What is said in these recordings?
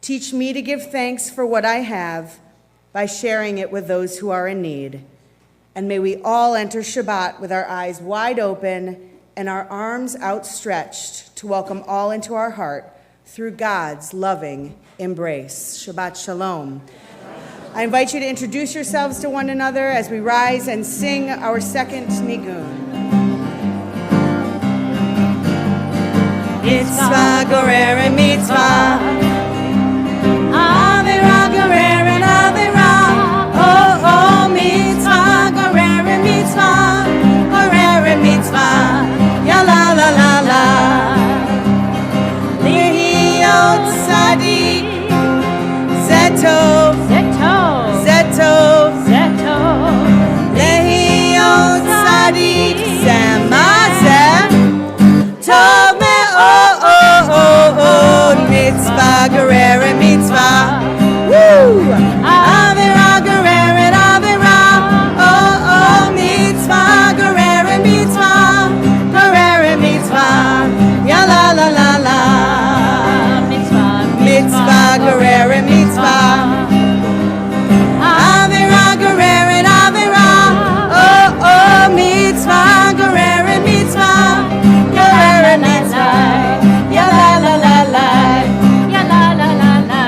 Teach me to give thanks for what I have by sharing it with those who are in need. And may we all enter Shabbat with our eyes wide open and our arms outstretched to welcome all into our heart through God's loving embrace. Shabbat Shalom. I invite you to introduce yourselves to one another as we rise and sing our second nigun. Mitzvah goreret mitzvah, Avera goreret avera. Oh, oh, mitzvah goreret mitzvah, goreret mitzvah, ya la la la la. Lihiot tzadik, zetov, zetov, lihiot tzadik, zemazeh, tov me'od, mitzvah goreret mitzvah. Woo! Avera goreret avera. Oh, oh, mitzvah goreret mitzvah, goreret mitzvah, ya la la la la. Mitzvah goreret mitzvah. Avera goreret avera. Oh, oh, mitzvah goreret mitzvah, goreret mitzvah, ya la la la la, ya la la la la,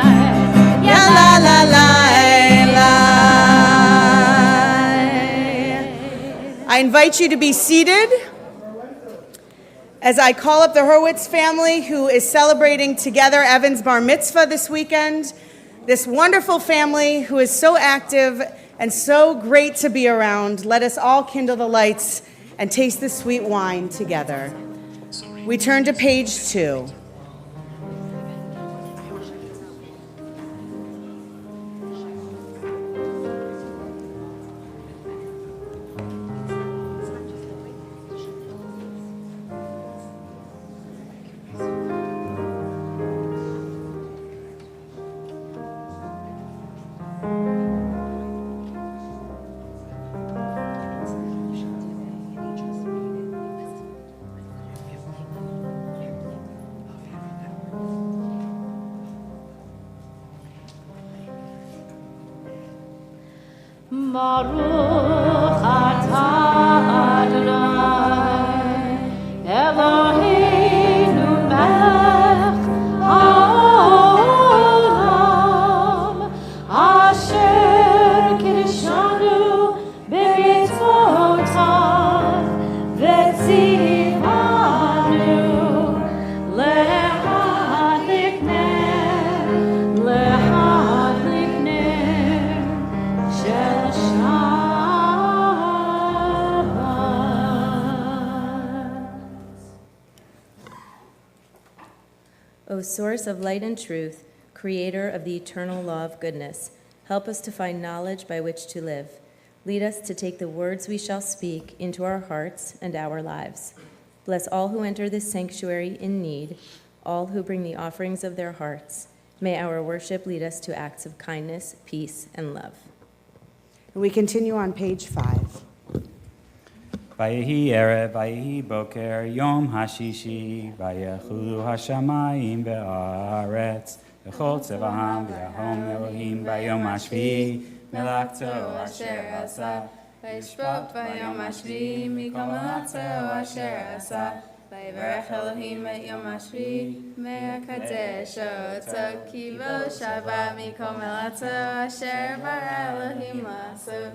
ya la la la la. I invite you to be seated as I call up the Hurwitz family, who is celebrating together Evan's bar mitzvah this weekend. This wonderful family who is so active and so great to be around. Let us all kindle the lights and taste the sweet wine together. We turn to page 2. Baruch atah Adonai, Eloheinu melech haolam, asher kiddushanu b'mitzvotav, v'tzivanu lehadlik ner, lehadlik ner shel O source of light and truth, creator of the eternal law of goodness, help us to find knowledge by which to live. Lead us to take the words we shall speak into our hearts and our lives. Bless all who enter this sanctuary in need, all who bring the offerings of their hearts. May our worship lead us to acts of kindness, peace, and love. And we continue on page 5. Vayehi erev, vayehi boker, yom hashishi, vayechulu hashamayim ve'aretz, v'chol tzevaham v'yahom Elohim bayom hashvi'i, melachto asher asa, vayishpot bayom hashvi'i, mikol melachto asher asa, vayivarech Elohim et yom hashvi'i, me'akadesh oto, ki bo Shabbat mikol melachto asher bara Elohim la'asot.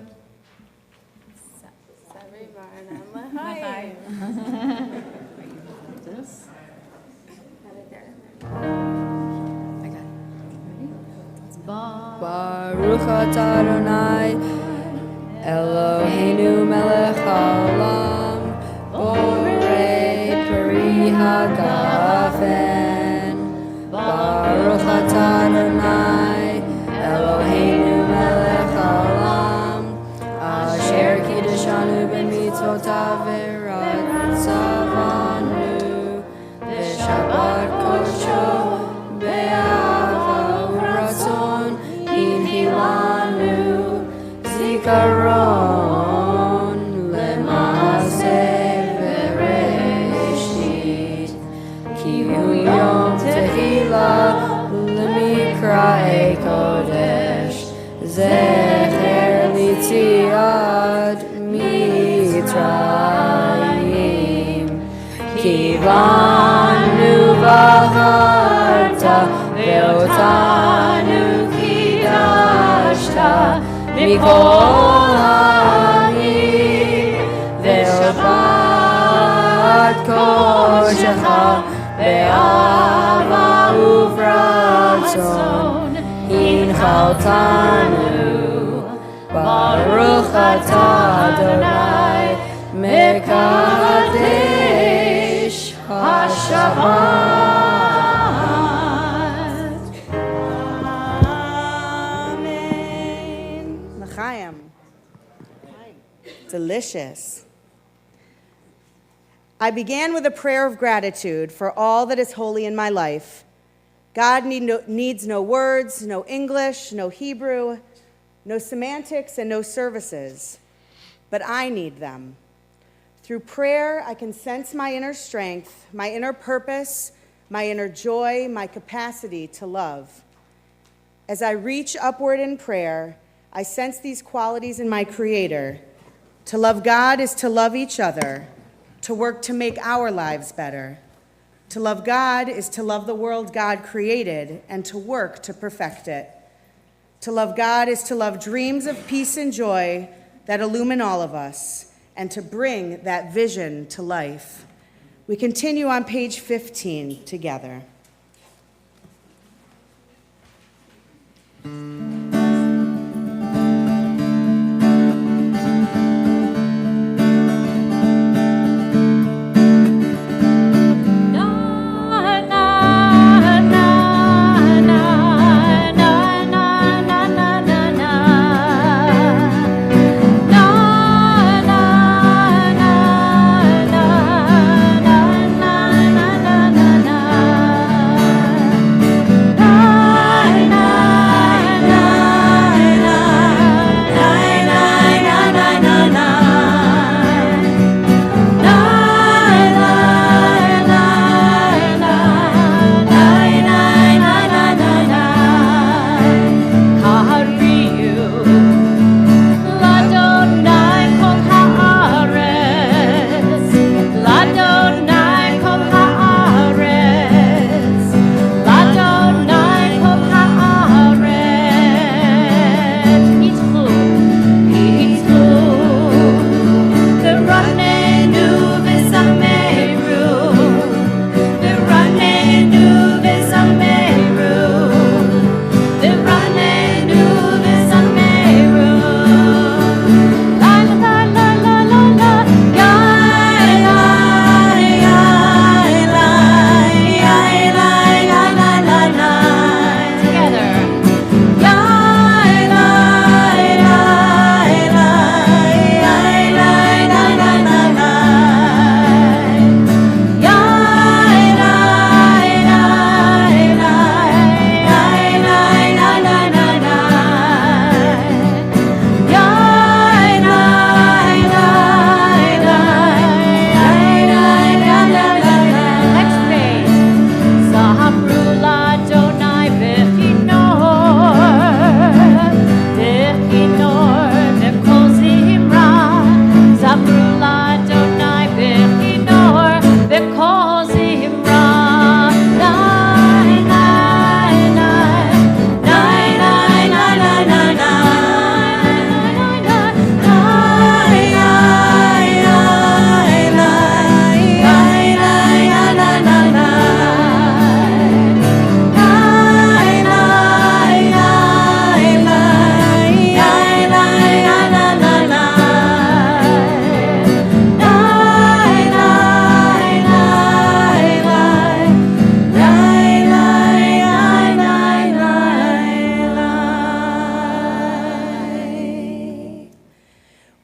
Baruch atah Adonai, Eloheinu melech haolam, borei peri hagafen. Baruch atah Adonai, Eloheinu melech haolam, asher kiddushanu b'mitzvotav v'ratzavanu, v'shabbat kodsho be'ahava u'ratzon hinhilanu, zikaron le'maaseh v'reshit, ki hu yom tehila l'mikra kodesh zecher litziat mitzrayim kivanu v'acharta ve'otanu kidashta mikol ha'im ve'shabbat kodeshecha be'ahava uvratzon hinchaltanu baruch atah Adonai mekadesh haShabbat. Amen. L'chaim. Delicious. I began with a prayer of gratitude for all that is holy in my life. God needs no words, no English, no Hebrew, no semantics, and no services. But I need them. Through prayer, I can sense my inner strength, my inner purpose, my inner joy, my capacity to love. As I reach upward in prayer, I sense these qualities in my Creator. To love God is to love each other, to work to make our lives better. To love God is to love the world God created and to work to perfect it. To love God is to love dreams of peace and joy that illumine all of us and to bring that vision to life. We continue on page 15 together.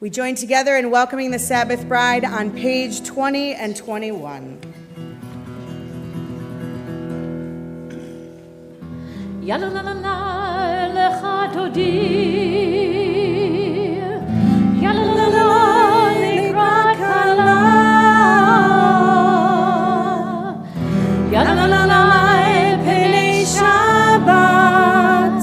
We join together in welcoming the Sabbath bride on page 20 and 21. Ya la la la la lecha todi, ya la la la likrat kala, ya la la la penei Shabbat.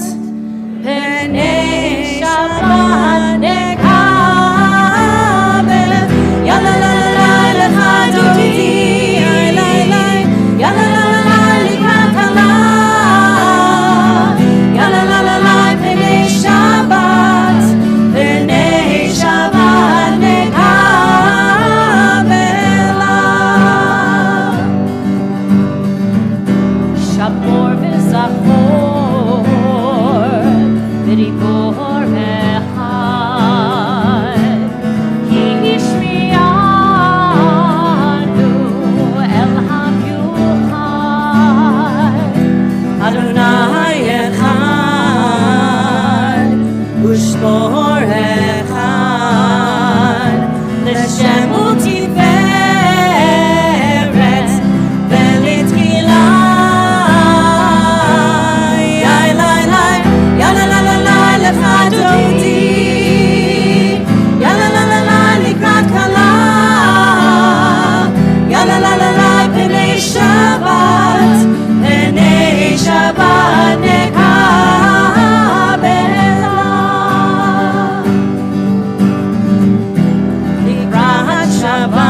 ציפור אחד לשם ותפארת ולתחילה. יאי לי לי, יאללה לה לה לה לך דודי, יאללה לה לה לה לקראת כלה, יאללה לה לה לה פני שבת, פני שבת נקבלה. לקראת שבת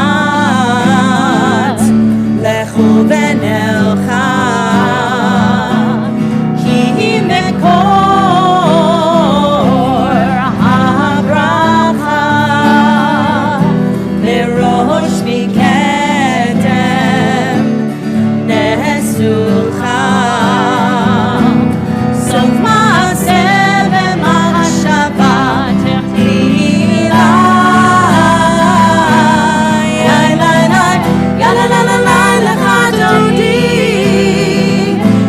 לכו ונלכה, כי מקור הברכה בראש מקדם נסולך. סוף מעשה במחשבה תחילה. יאי לי לי, יאללה לה לה לה לך דודי,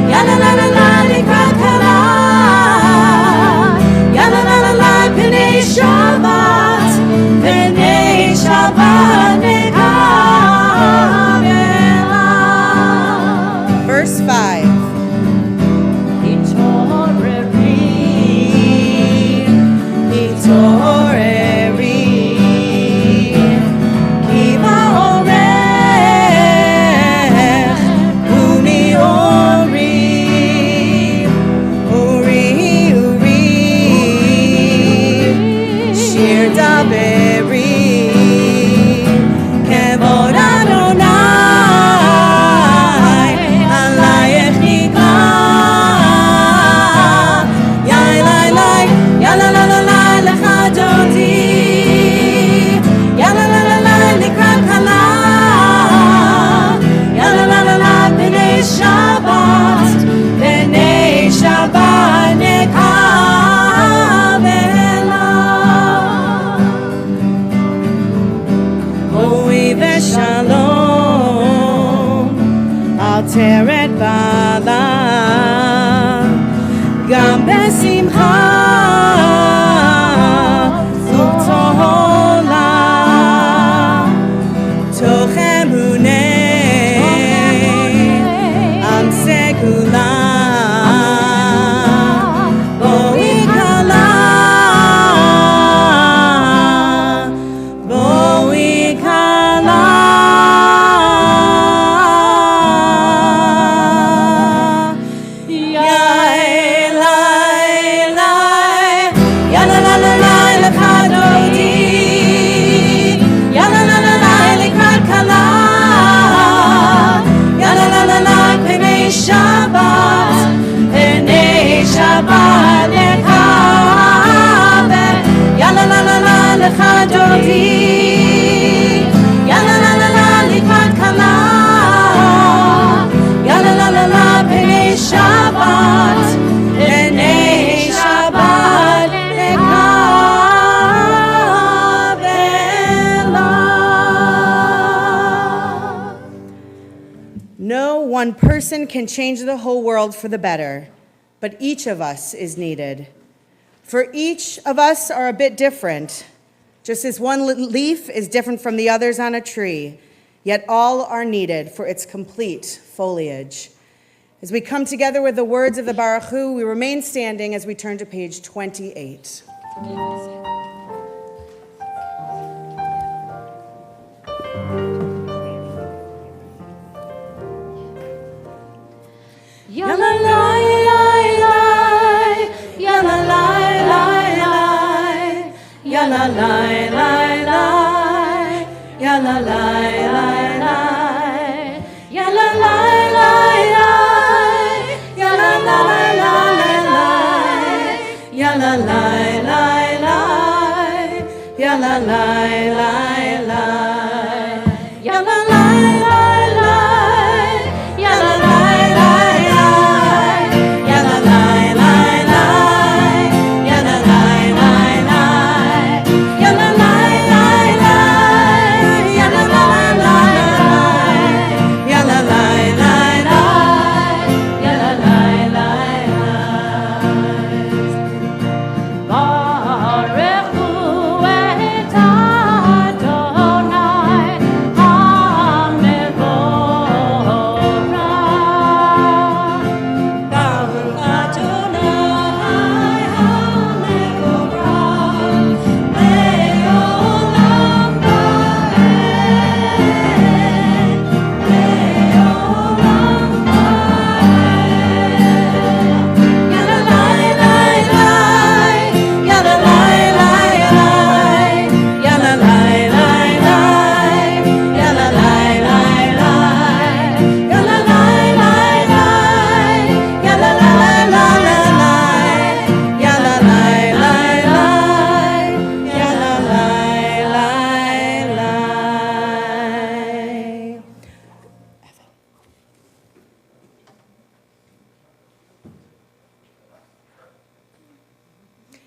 יאללה לה לה לה לקראת כלה, יאללה לה לה לה פני שבת, פני שבת נקבלה. Verse 5. התעוררי, כי באורך קומי אורי, אורי אורי, שיר דברי, כבוד אדוני עלייך נגלה. יאי לי לי, יאללה לה לה לה לך דודי, יאללה לה לה לה לקראת כלה, יאללה לה לה לה פני שבת, פני שבת נקבלה. בואי ושלום אל תרד בעלה, גם בשמחה ובתהילה, תוך אמונה עם סגולה. בואי כלה, בואי כלה, יאי לי לי, יאללה לה לה לה לך דודי, יאללה לה לה לה לקראת כלה, יאללה לה לה לה פני שבת, פני שבת נקבלה. יאללה לה לה לה לך דודי, יאללה לה לה לה לקראת כלה, יאללה לה לה לה פני שבת, פני שבת נקבלה. No one person can change the whole world for the better, but each of us is needed. For each of us are a bit different, just as one leaf is different from the others on a tree, yet all are needed for its complete foliage. As we come together with the words of the Baruch Hu, we remain standing as we turn to page 28. Yalla lai lai lai, yalla lai lai lai, yalla lai lai lai, yalla lai lai lai, yalla lai lai lai, yalla lai lai lai, yalla lai lai lai, yalla lai lai lai, yalla lai lai lai, yalla lai lai.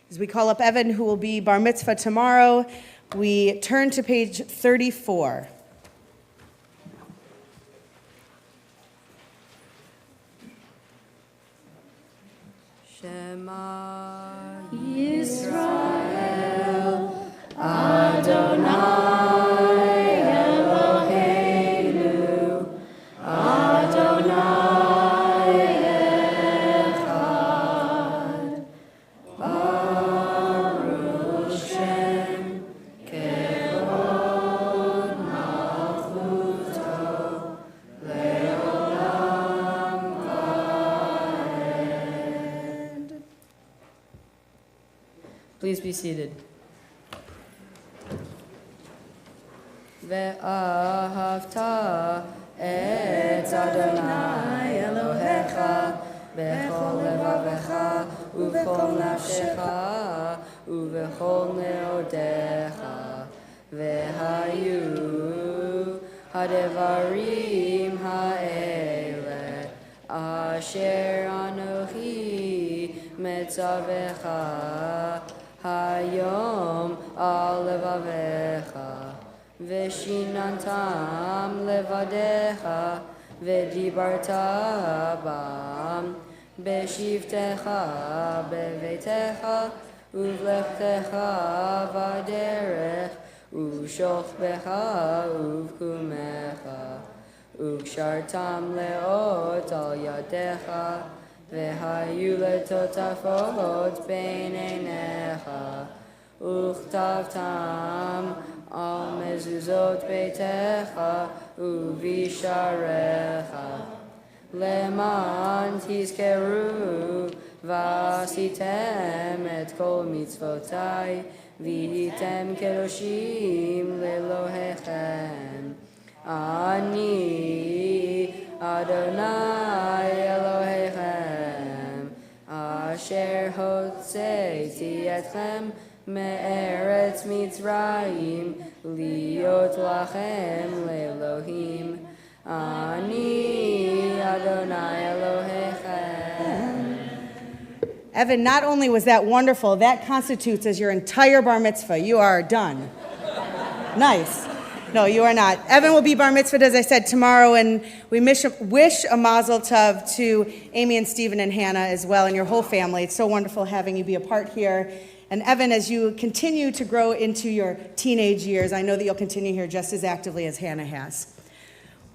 As we call up Evan, who will be bar mitzvah tomorrow, we turn to page 34. Shema Yisrael, Adonai Eloheinu, Adonai Echad, Baruch Shem Kevod Malchuto Leolam Vaed. Please be seated. Ve'ahavta et Adonai Elohecha bechol levavecha uvechol nafshecha uvechol neodecha vehayu hadevarim ha'ele asher anochi metzavecha hayom al levavecha Veshinantam levadecha vedibarta bam beshivtecha bevetecha uvlechtecha vaderech ushochbecha uvkumecha ukshartam leot al yadecha vehayu letotafot bein einecha uchtavtam al mezuzot beitecha uvisharecha leman tizkeru vasitem et kol mitzvotai vihitem kedoshim lelohechem ani Adonai Elohechem asher hotzeiti etchem me'eretz Mitzrayim liot lachem le'elohim ani Adonai Elohechem. Evan, not only was that wonderful, that constitutes as your entire bar mitzvah. You are done. Nice. No, you are not. Evan will be bar mitzvah, as I said, tomorrow, and we wish a mazel tov to Amy and Stephen and Hannah as well, and your whole family. It's so wonderful having you be a part here. And Evan, as you continue to grow into your teenage years, I know that you'll continue here just as actively as Hannah has.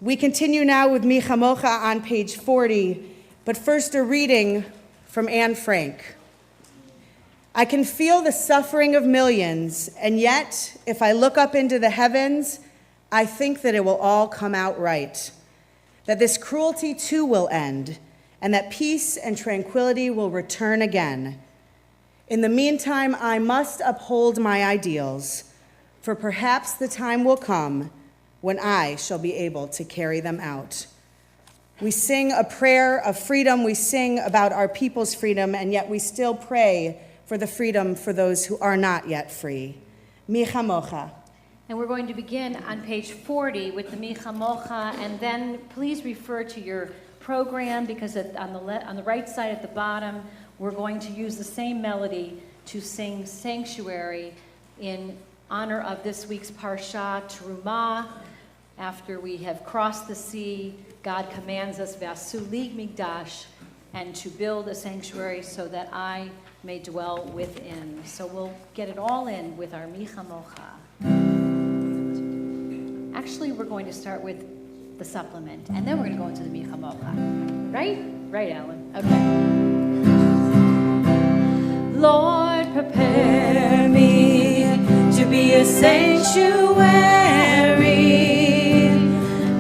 We continue now with Mi Chamocha on page 40, but first a reading from Anne Frank. I can feel the suffering of millions, and yet, if I look up into the heavens, I think that it will all come out right, that this cruelty too will end, and that peace and tranquility will return again. In the meantime, I must uphold my ideals, for perhaps the time will come when I shall be able to carry them out. We sing a prayer of freedom, we sing about our people's freedom, and yet we still pray for the freedom for those who are not yet free. Mi Chamocha. And we're going to begin on page 40 with the Mi Chamocha, and then please refer to your program, because on the right side at the bottom, we're going to use the same melody to sing Sanctuary in honor of this week's Parsha, Terumah. After we have crossed the sea, God commands us, V'asulig Migdash, and to build a sanctuary so that I may dwell within. So we'll get it all in with our Mi Chamocha. Actually, we're going to start with the supplement, and then we're going to go into the Mi Chamocha. Right? Right, Alan? Okay. Lord, prepare me to be a sanctuary,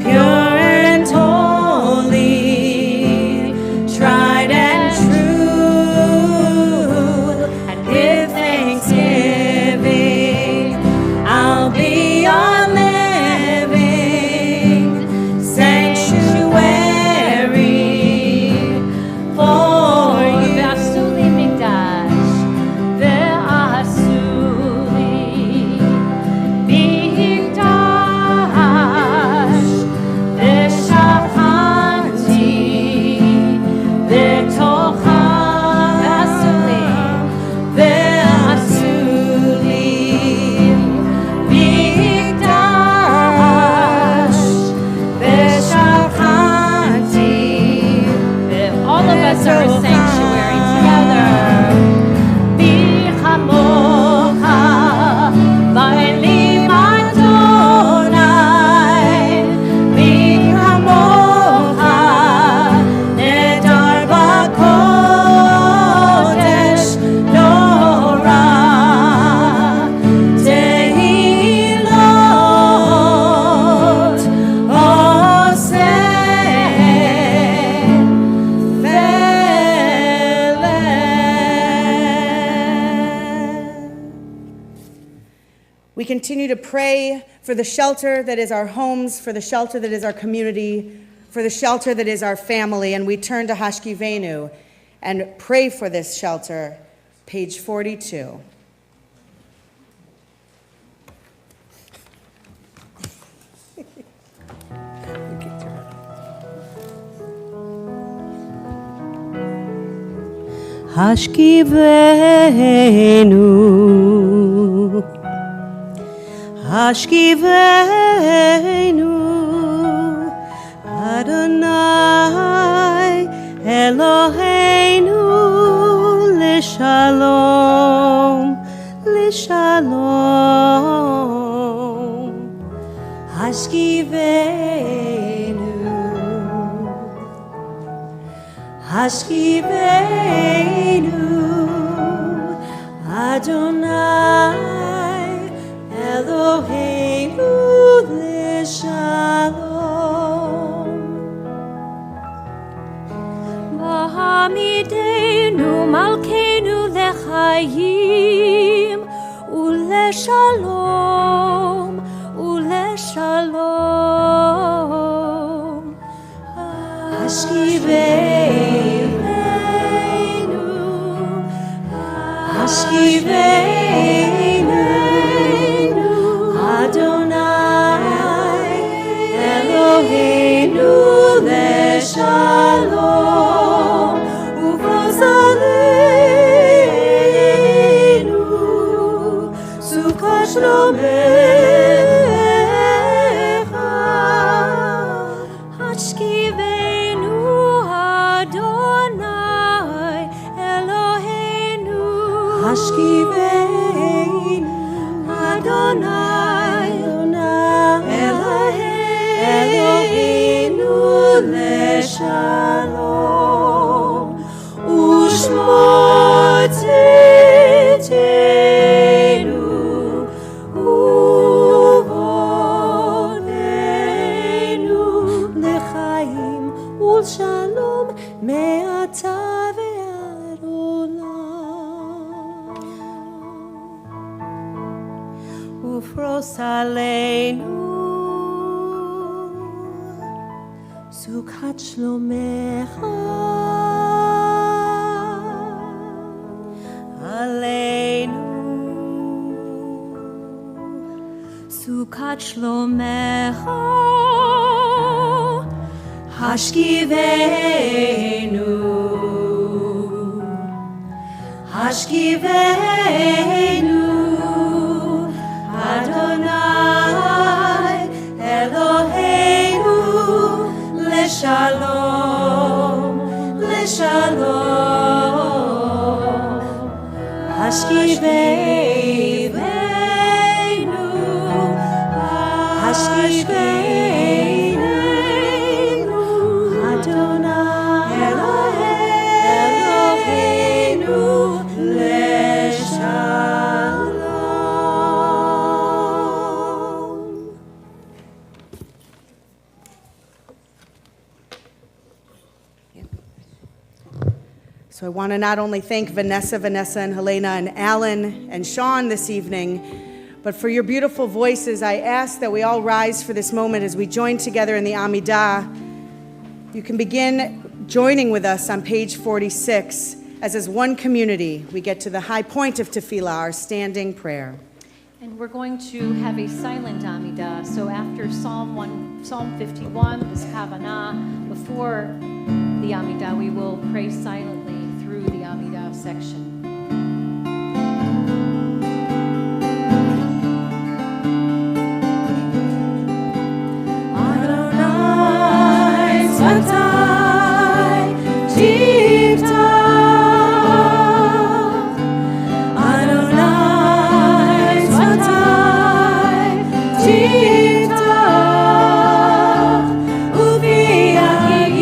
pure and holy, tried and true, and with thanksgiving, I'll be your living sanctuary for you. V'asulig Migdash, V'asulig We continue to pray for the shelter that is our homes, for the shelter that is our community, for the shelter that is our family, and we turn to Hashkivenu and pray for this shelter. Page 42. Hashkivenu, Hashkivenu, Adonai Eloheinu, Lishalom, Lishalom, Hashkivenu, Hashkivenu, Adonai Eloheinu Lishalom. Bahamidenu Malkeinu Lechayim Uleshalom, Uleshalom. Hashkivenu, Hashkivenu, Adonai Eloheinu Leshalom, Uvazalenu Sukkot Shlomecha, Hashkivenu Adonai Eloheinu, Hashkivenu Adonai Eloheinu Leshalom, Ushmotitenu Uvonenu Lechaim Ulshalom Me'ata ve'ad olam. Ufros aleinu Sukkot Shlomecha, aleinu Sukkot Shlomecha, Hashkivenu, Hashkivenu, Adonai Eloheinu Leshalom, Leshalom, Hashkivenu, Hashkivenu, Adonai Eloheinu Leshalom. So I want to not only thank Vanessa, and Helena, and Alan, and Sean this evening, but for your beautiful voices, I ask that we all rise for this moment as we join together in the Amidah. You can begin joining with us on page 46, as one community, we get to the high point of Tefillah, our standing prayer. And we're going to have a silent Amidah. So after Psalm 51, this Kavanah, before the Amidah, we will pray silently through the Amidah section. Adonai Tzvatai Tiftach, Adonai Tzvatai Tiftach, Uvi Yahid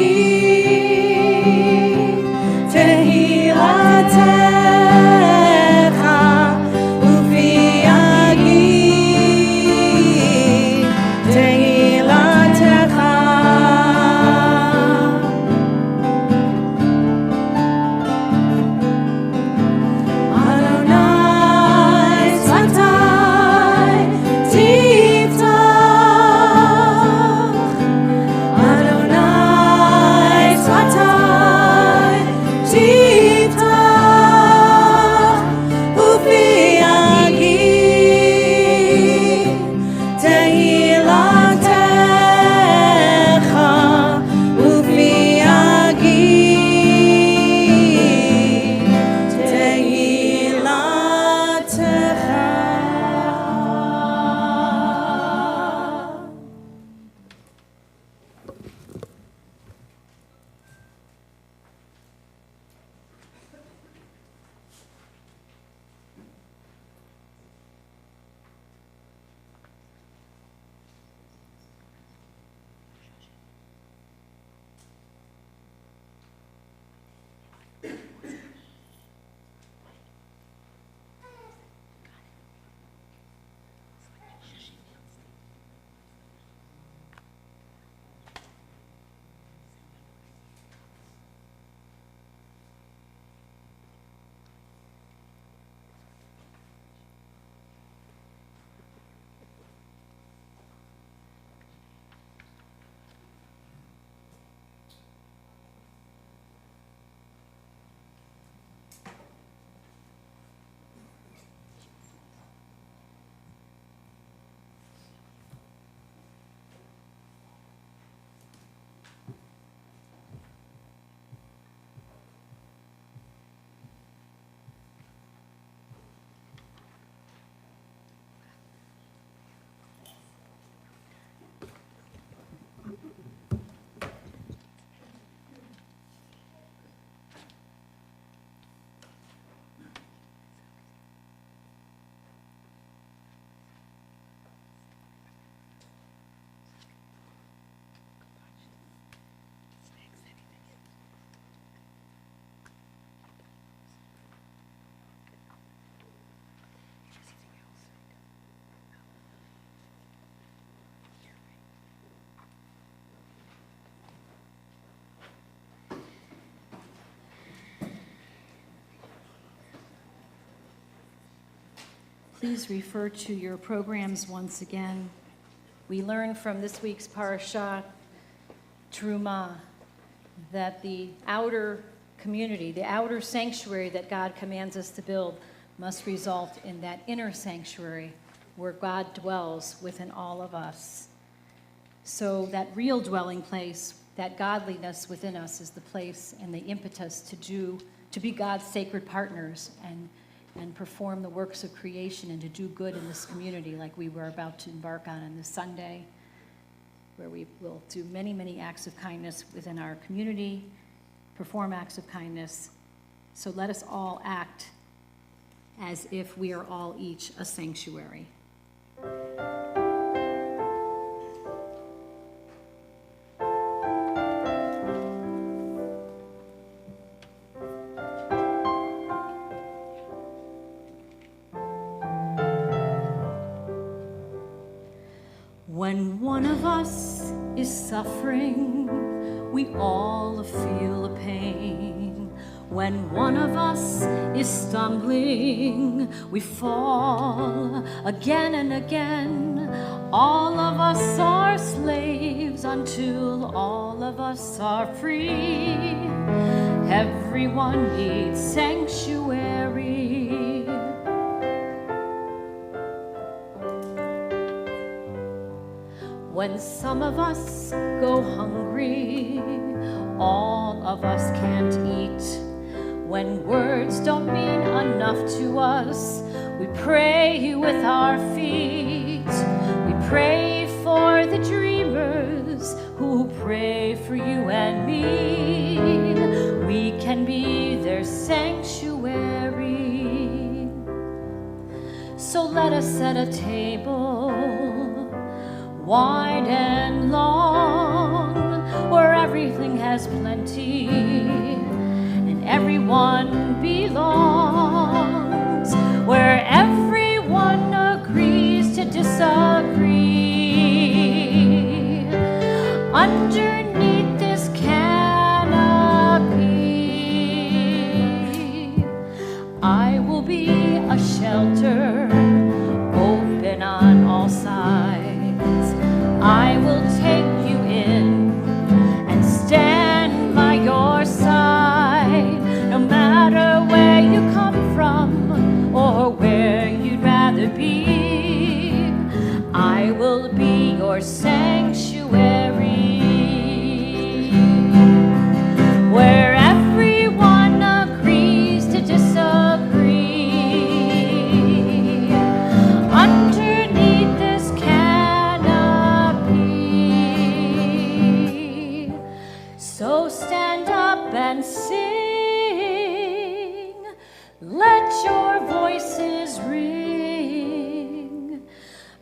Please refer to your programs once again. We learned from this week's parasha, Terumah, that the outer community, the outer sanctuary that God commands us to build must result in that inner sanctuary where God dwells within all of us. So that real dwelling place, that godliness within us is the place and the impetus to be God's sacred partners and perform the works of creation and to do good in this community like we were about to embark on this Sunday, where we will do many, many acts of kindness within our community, perform acts of kindness. So let us all act as if we are all each a sanctuary. When one of us is suffering, we all feel a pain. When one of us is stumbling, we fall again and again. All of us are slaves until all of us are free. Everyone needs sanctuary. When some of us go hungry, all of us can't eat. When words don't mean enough to us, we pray with our feet. We pray for the dreamers who pray for you and me. We can be their sanctuary. So let us set a table wide and long, where everything has plenty and everyone belongs, where everyone agrees to disagree. Underneath this canopy, I will be a shelter open on all sides. I will take you in and stand by your side, no matter where you come from or where you'd rather be. I will be your sanctuary, where everyone agrees to disagree. Underneath this canopy, so stand up and sing. Let your voices ring.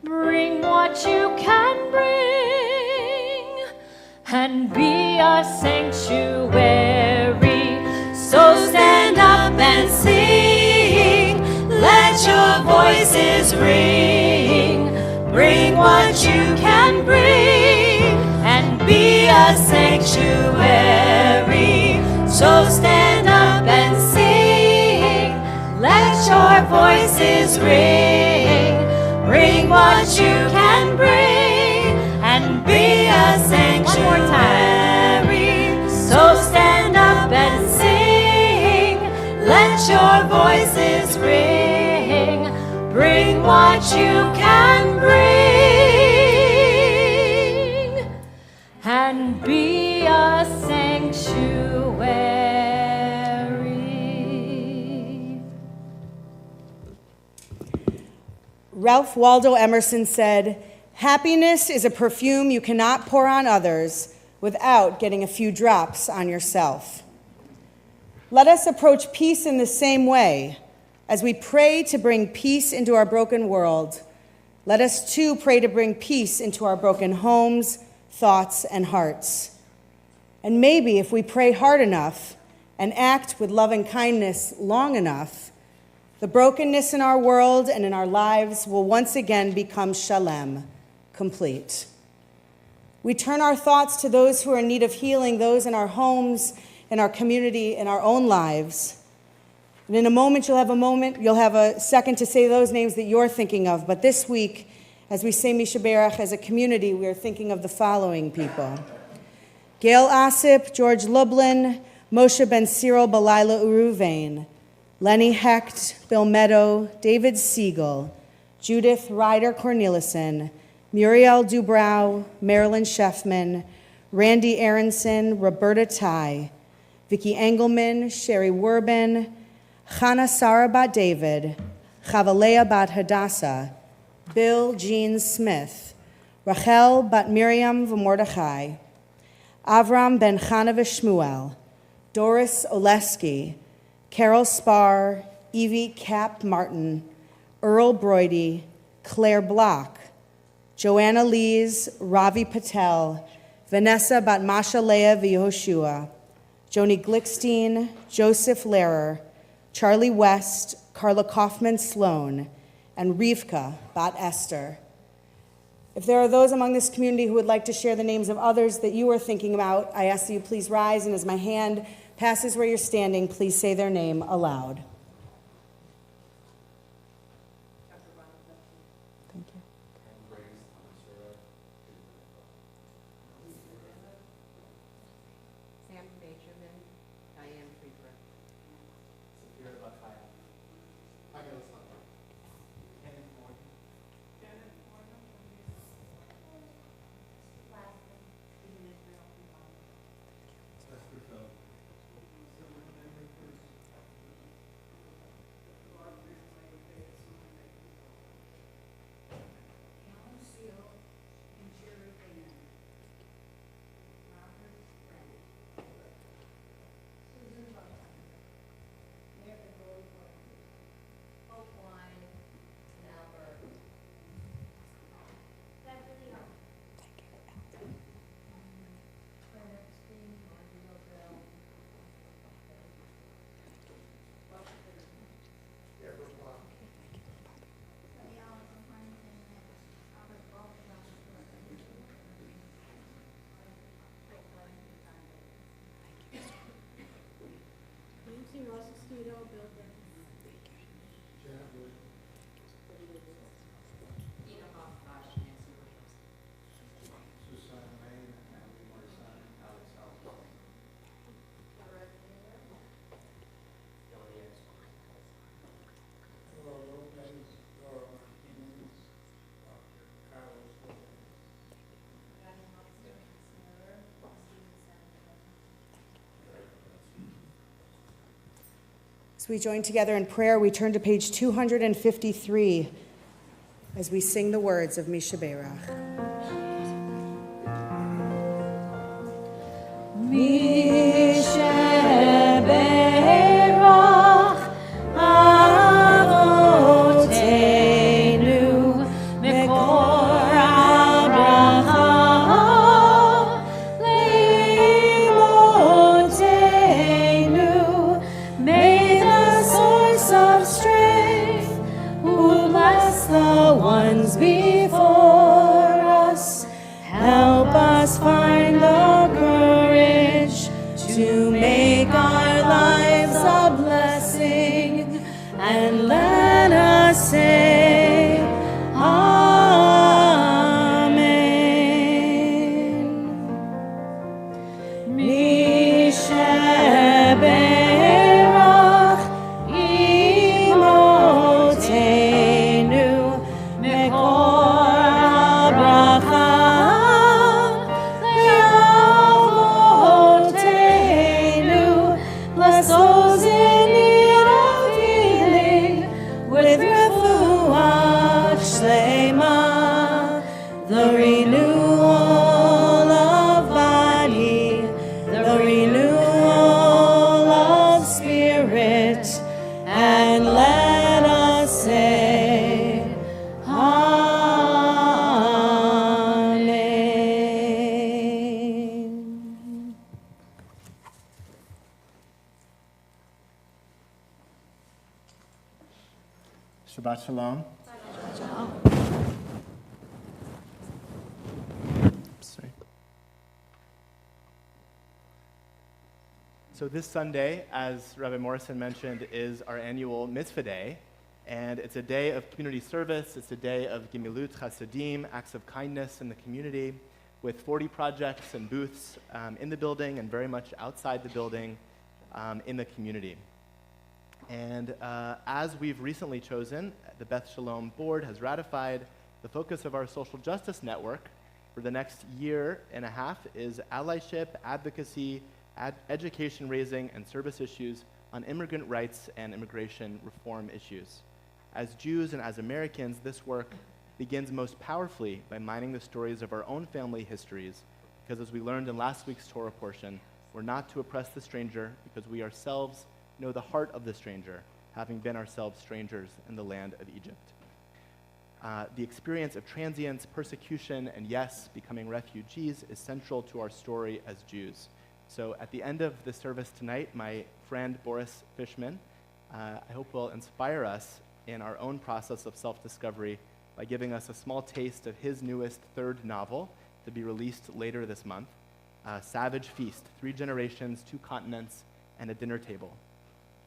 Bring what you can bring and be a sanctuary. So stand up and sing. Let your voices ring. Bring what you can bring and be a sanctuary. So stand up and sing. Let your voices ring. Bring what you can bring and be a sanctuary. One more time. So stand up and sing. Let your voices ring. Bring what you can bring and be a sanctuary. Ralph Waldo Emerson said, Happiness is a perfume you cannot pour on others without getting a few drops on yourself. Let us approach peace in the same way. As we pray to bring peace into our broken world, let us too pray to bring peace into our broken homes, thoughts, and hearts. And maybe if we pray hard enough and act with love and kindness long enough, the brokenness in our world and in our lives will once again become shalem, complete. We turn our thoughts to those who are in need of healing, those in our homes, in our community, in our own lives. And in a moment, you'll have a second to say those names that you're thinking of. But this week, as we say Misha Berach as a community, we are thinking of the following people: Gail Osip, George Lublin, Moshe Ben Cyril, Belila Uruvain, Lenny Hecht, Bill Meadow, David Siegel, Judith Ryder Cornelissen, Muriel Dubrow, Marilyn Sheffman, Randy Aronson, Roberta Ty, Vicki Engelman, Sherry Werben, Chana Sarah Bat David, Chavalea Bat Hadassah, Bill Jean Smith, Rachel Bat Miriam V'Mordechai, Avram Ben Chana V'Shmuel, Doris Oleski, Carol Spar, Evie Cap Martin, Earl Broidy, Claire Block, Joanna Lees, Ravi Patel, Vanessa Bat Masha Leah V'Yehoshua, Joni Glickstein, Joseph Lehrer, Charlie West, Carla Kaufman Sloan, and Rivka Bat Esther. If there are those among this community who would like to share the names of others that you are thinking about, I ask that you please rise, and as my hand passes where you're standing, please say their name aloud. Thank you. Sam Benjamin, Diane Friedberg. As we join together in prayer, we turn to page 253 as we sing the words of Misha Berach. Misha Berach Avotenu Mekor Abraham Leimotenu. May the source of strength who bless the ones before us help us find the courage to make our lives a blessing, and let us say Amen. Misha Berach Imotenu Mekor Abraham Leavotenu. Bless those in need of healing, and let us say, Amen. Shabbat Shalom. Sorry. So this Sunday, as Rabbi Morrison mentioned, is our annual Mitzvah Day, and it's a day of community service. It's a day of Gemilut Chasadim, acts of kindness in the community, with 40 projects and booths in the building and very much outside the building in the community. And as we've recently chosen, the Beth Sholom board has ratified the focus of our social justice network for the next year and a half is allyship, advocacy, education raising, and service issues on immigrant rights and immigration reform issues. As Jews and as Americans, this work begins most powerfully by mining the stories of our own family histories, because as we learned in last week's Torah portion, we're not to oppress the stranger because we ourselves know the heart of the stranger, having been ourselves strangers in the land of Egypt. The experience of transience, persecution, and yes, becoming refugees is central to our story as Jews. So at the end of the service tonight, my friend Boris Fishman, I hope will inspire us in our own process of self-discovery by giving us a small taste of his newest third novel to be released later this month, Savage Feast, 3 generations, 2 continents, and a dinner table.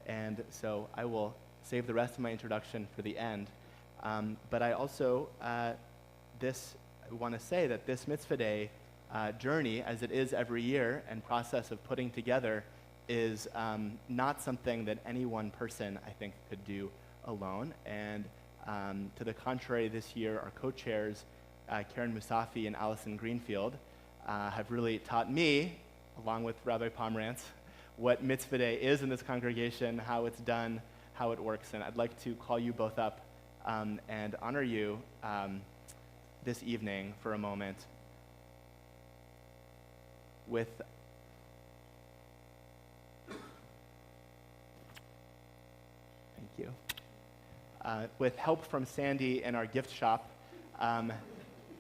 And so I will save the rest of my introduction for the end. But I also want to say that this Mitzvah Day journey, as it is every year, and process of putting together is not something that any one person, I think, could do alone. And to the contrary, this year, our co-chairs, Karen Musafi and Allison Greenfield, have really taught me, along with Rabbi Pomerantz, what Mitzvah Day is in this congregation, how it's done, how it works. And I'd like to call you both up and honor you this evening for a moment with thank you. With help from Sandy in our gift shop,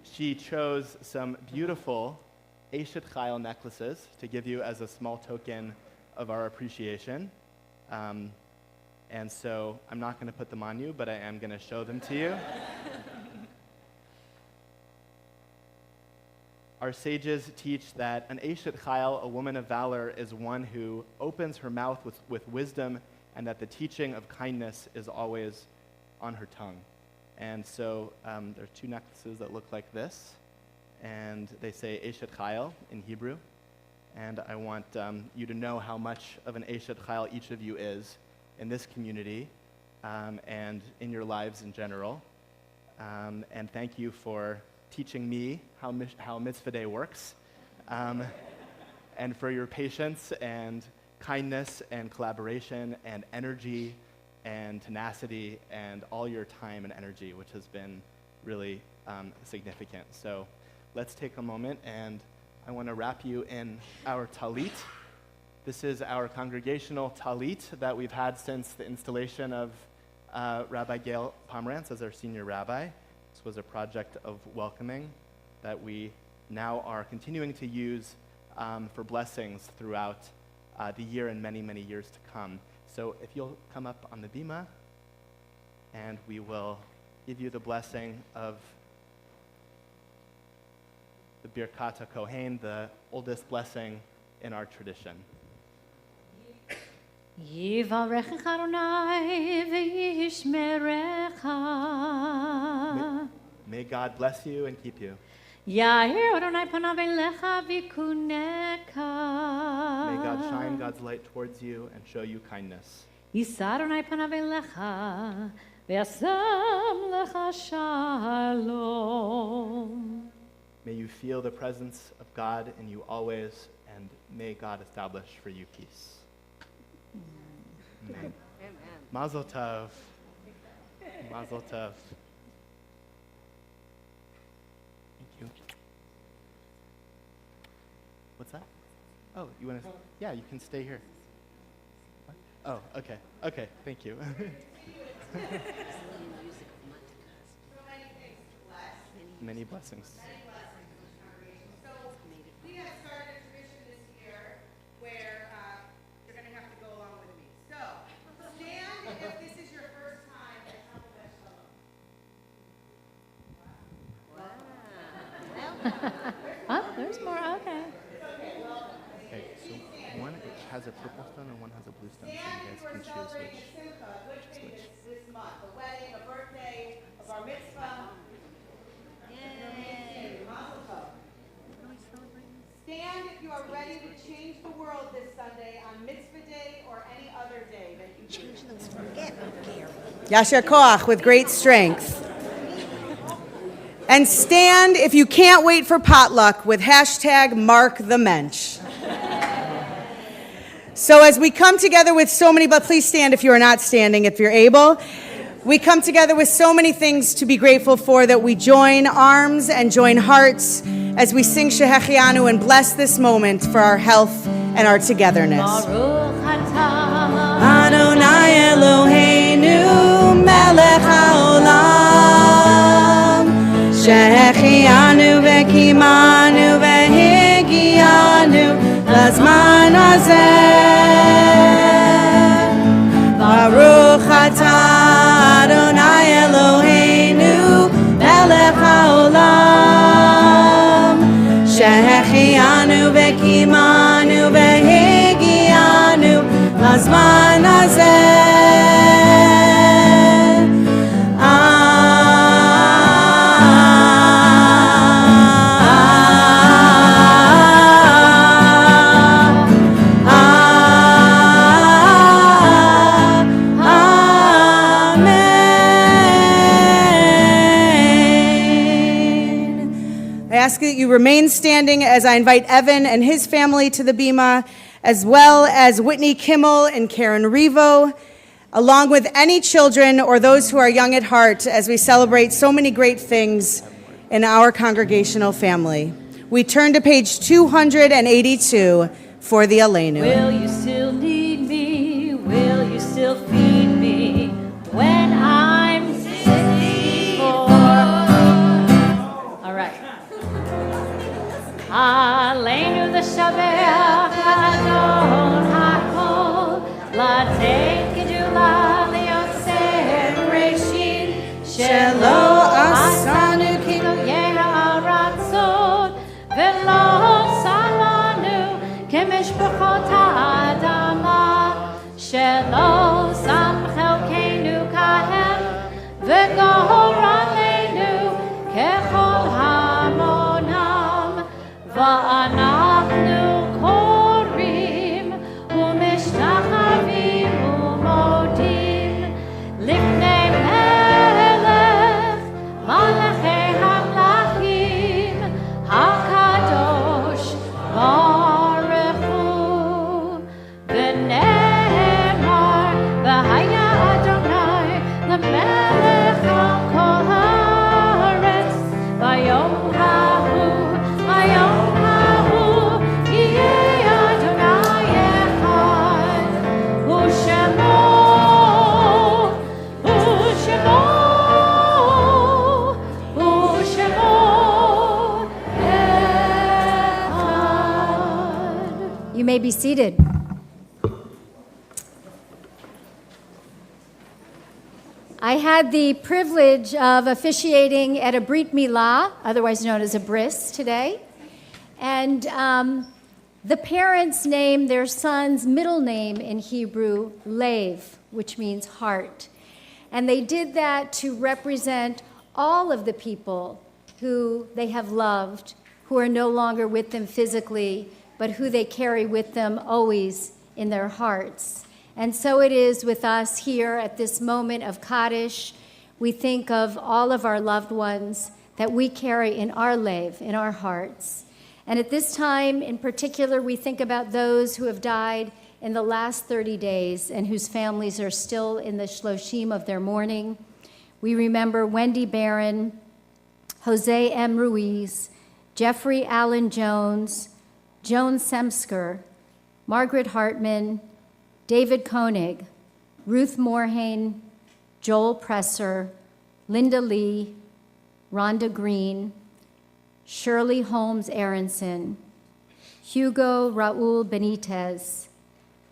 she chose some beautiful Eshet Chayil necklaces to give you as a small token of our appreciation. And so I'm not going to put them on you, but I am going to show them to you. Our sages teach that an Eshet Chayil, a woman of valor, is one who opens her mouth with wisdom, and that the teaching of kindness is always on her tongue. And so there are 2 necklaces that look like this, and they say Eshet Chayil in Hebrew. And I want you to know how much of an Eshet Chayil each of you is in this community and in your lives in general. And thank you for teaching me how Mitzvah Day works, and for your patience and kindness and collaboration and energy and tenacity and all your time and energy, which has been really significant. So let's take a moment, and I want to wrap you in our talit. This is our congregational talit that we've had since the installation of Rabbi Gail Pomerantz as our senior rabbi. This was a project of welcoming that we now are continuing to use for blessings throughout the year and many, many years to come. So if you'll come up on the bima, and we will give you the blessing of the Birkat HaKohen, the oldest blessing in our tradition. Yivarechecha Adonai v'yishmerecha. May God bless you and keep you. Ya'ir Adonai panav elecha v'kuneka. May God shine God's light towards you and show you kindness. Yisa Adonai panav elecha v'yasam lecha shalom. May you feel the presence of God in you always, and may God establish for you peace. Amen. Mazel tov. Mazel tov. Thank you. What's that? Oh, you want to? Yeah, you can stay here. What? Oh, okay. Okay, thank you. Many blessings. So we have started a tradition this year where you're going to have to go along with me. So stand if this is your first time at Shabbat Shalom. Oh, there's more, okay. Okay, so one has a purple stone and one has a blue stone, so you guys can choose which. This month, a wedding, a birthday, a bar mitzvah. Stand if you are ready to change the world this Sunday on Mitzvah Day or any other day that you change those Yasher Koach with great strength. And stand if you can't wait for potluck with hashtag Mark the Mensch. So as we come together with so many, but please stand if you are not standing, if you're able. We come together with so many things to be grateful for that we join arms and join hearts as we sing Shehechianu and bless this moment for our health and our togetherness. Adonai Eloheinu melech haolam Shehechianu vekimanu vehigianu lazman hazeh Baruch atah Adonai Eloheinu melech haolam Shehechianu vekimanu vehigianu lazman hazeh I ask that you remain standing as I invite Evan and his family to the bima, as well as Whitney Kimmel and Karen Revo, along with any children or those who are young at heart, as we celebrate so many great things in our congregational family. We turn to page 282 for the Aleinu. Will you still need me? Will you still feed me when I'm 64? All right. Aleinu the Shabbat Adon Hakol Latei Gedula Leotzer Reshit Shelo Asanu Kilo Yera Aratzon Velo Salanu Kemishpachot Ha'adama Shelo Sam Chelkeinu Kahem V'Gohor Aleinu Kechol Hamonam Va'anachnu korim u'mishtachavim u'modim lifnei melech malachei hamlachim hakadosh baruch hu v'ne'emar v'haya Adonai l'melech al kol haaretz v'yom hahu v'yom hahu yeh Adonai echad u'shemo echad. You may be seated. I had the privilege of officiating at a Brit Milah, otherwise known as a bris, today. And the parents named their son's middle name in Hebrew, Lev, which means heart. And they did that to represent all of the people who they have loved, who are no longer with them physically, but who they carry with them always in their hearts. And so it is with us here at this moment of Kaddish. We think of all of our loved ones that we carry in our Lev, in our hearts. And at this time in particular, we think about those who have died in the last 30 days and whose families are still in the shloshim of their mourning. We remember Wendy Barron, Jose M. Ruiz, Jeffrey Allen Jones, Joan Semsker, Margaret Hartman, David Koenig, Ruth Morhaime, Joel Presser, Linda Lee, Rhonda Green, Shirley Holmes Aronson, Hugo Raul Benitez,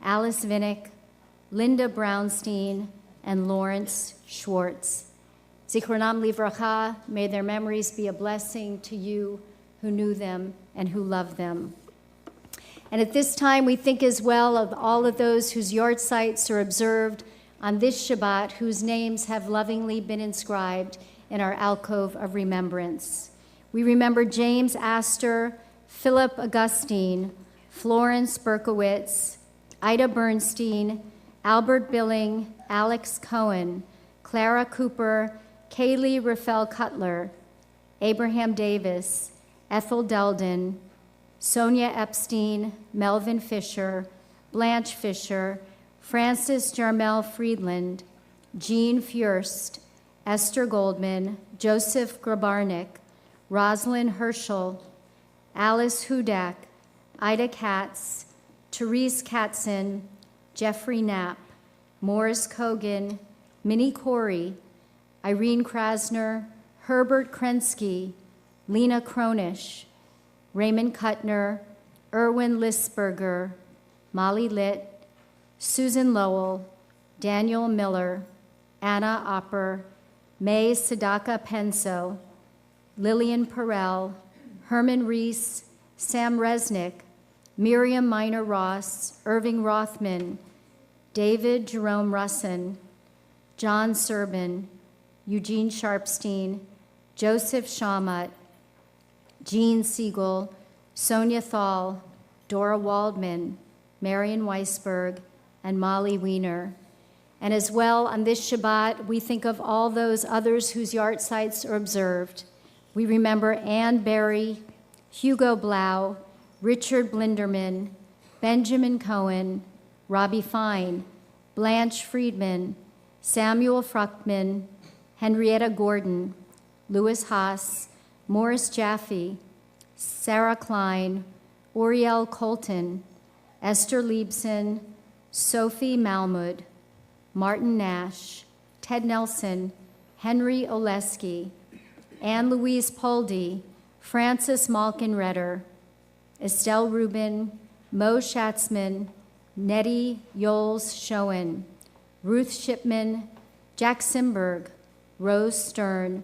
Alice Vinnick, Linda Brownstein, and Lawrence Schwartz. Zichronam livracha, may their memories be a blessing to you who knew them and who loved them. And at this time, we think as well of all of those whose yahrzeits are observed on this Shabbat, whose names have lovingly been inscribed in our alcove of remembrance. We remember James Astor, Philip Augustine, Florence Berkowitz, Ida Bernstein, Albert Billing, Alex Cohen, Clara Cooper, Kaylee Rafael Cutler, Abraham Davis, Ethel Deldon, Sonia Epstein, Melvin Fisher, Blanche Fisher, Francis Jarmel Friedland, Jean Furst, Esther Goldman, Joseph Grabarnik, Rosalind Herschel, Alice Hudak, Ida Katz, Therese Katzen, Jeffrey Knapp, Morris Kogan, Minnie Corey, Irene Krasner, Herbert Krensky, Lena Kronish, Raymond Kuttner, Erwin Lisberger, Molly Litt, Susan Lowell, Daniel Miller, Anna Opper, May Sadaka Penso, Lillian Perel, Herman Reese, Sam Resnick, Miriam Minor Ross, Irving Rothman, David Jerome Russin, John Serban, Eugene Sharpstein, Joseph Shawmut, Jean Siegel, Sonia Thal, Dora Waldman, Marion Weisberg, and Molly Wiener. And as well, on this Shabbat, we think of all those others whose yahrzeits are observed. We remember Anne Berry, Hugo Blau, Richard Blinderman, Benjamin Cohen, Robbie Fine, Blanche Friedman, Samuel Fruchtman, Henrietta Gordon, Louis Haas, Morris Jaffe, Sarah Klein, Oriel Colton, Esther Liebson, Sophie Malmud, Martin Nash, Ted Nelson, Henry Oleski, Anne Louise Poldy, Frances Malkin-Redder, Estelle Rubin, Mo Schatzman, Nettie Yoles Schoen, Ruth Shipman, Jack Simberg, Rose Stern,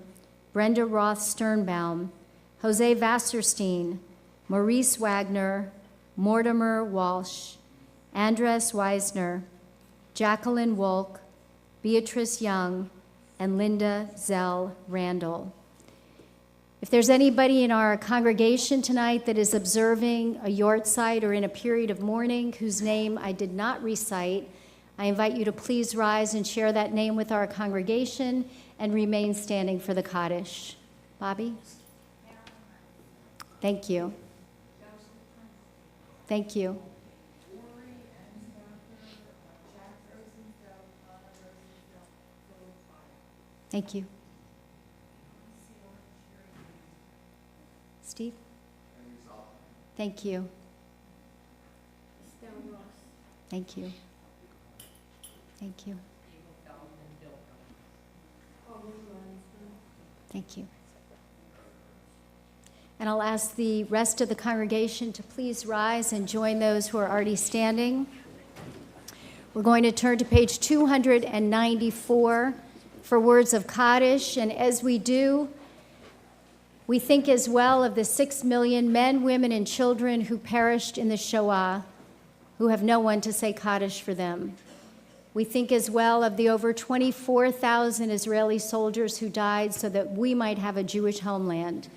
Brenda Roth Sternbaum, Jose Wasserstein, Maurice Wagner, Mortimer Walsh, Andres Weisner, Jacqueline Wolk, Beatrice Young, and Linda Zell Randall. If there's anybody in our congregation tonight that is observing a yahrzeit or in a period of mourning whose name I did not recite, I invite you to please rise and share that name with our congregation and remain standing for the Kaddish. Bobby? Thank you. Thank you. Thank you. Steve? Thank you. Thank you. Thank you. Thank you. And I'll ask the rest of the congregation to please rise and join those who are already standing. We're going to turn to page 294 for words of Kaddish, and as we do, we think as well of the 6 million men, women, and children who perished in the Shoah, who have no one to say Kaddish for them. We think as well of the over 24,000 Israeli soldiers who died so that we might have a Jewish homeland.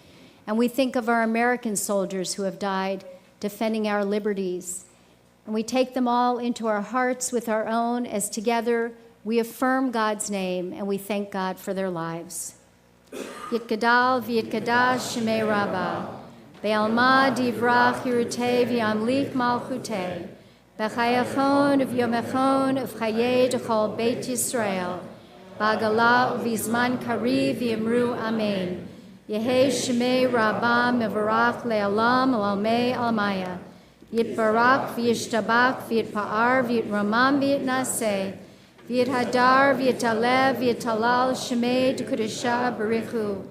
And we think of our American soldiers who have died defending our liberties. And we take them all into our hearts with our own as together we affirm God's name and we thank God for their lives. Yitgadal v'yitgadash shemei Rabbah, be'alma divrach yirutei v'yamlik malchutei, b'chayachon v'yomechon v'chayei d'chol Beit Yisrael, b'agala v'zman kariv v'yimru amen. Yehei shemei Rabbah mevarach le'alam almei almaya, Yitbarak v'yishtabak v'yitpa'ar v'yitramam v'yitnaseh v'yithadar v'yitalev v'yitalal shemei d'kudesha barichu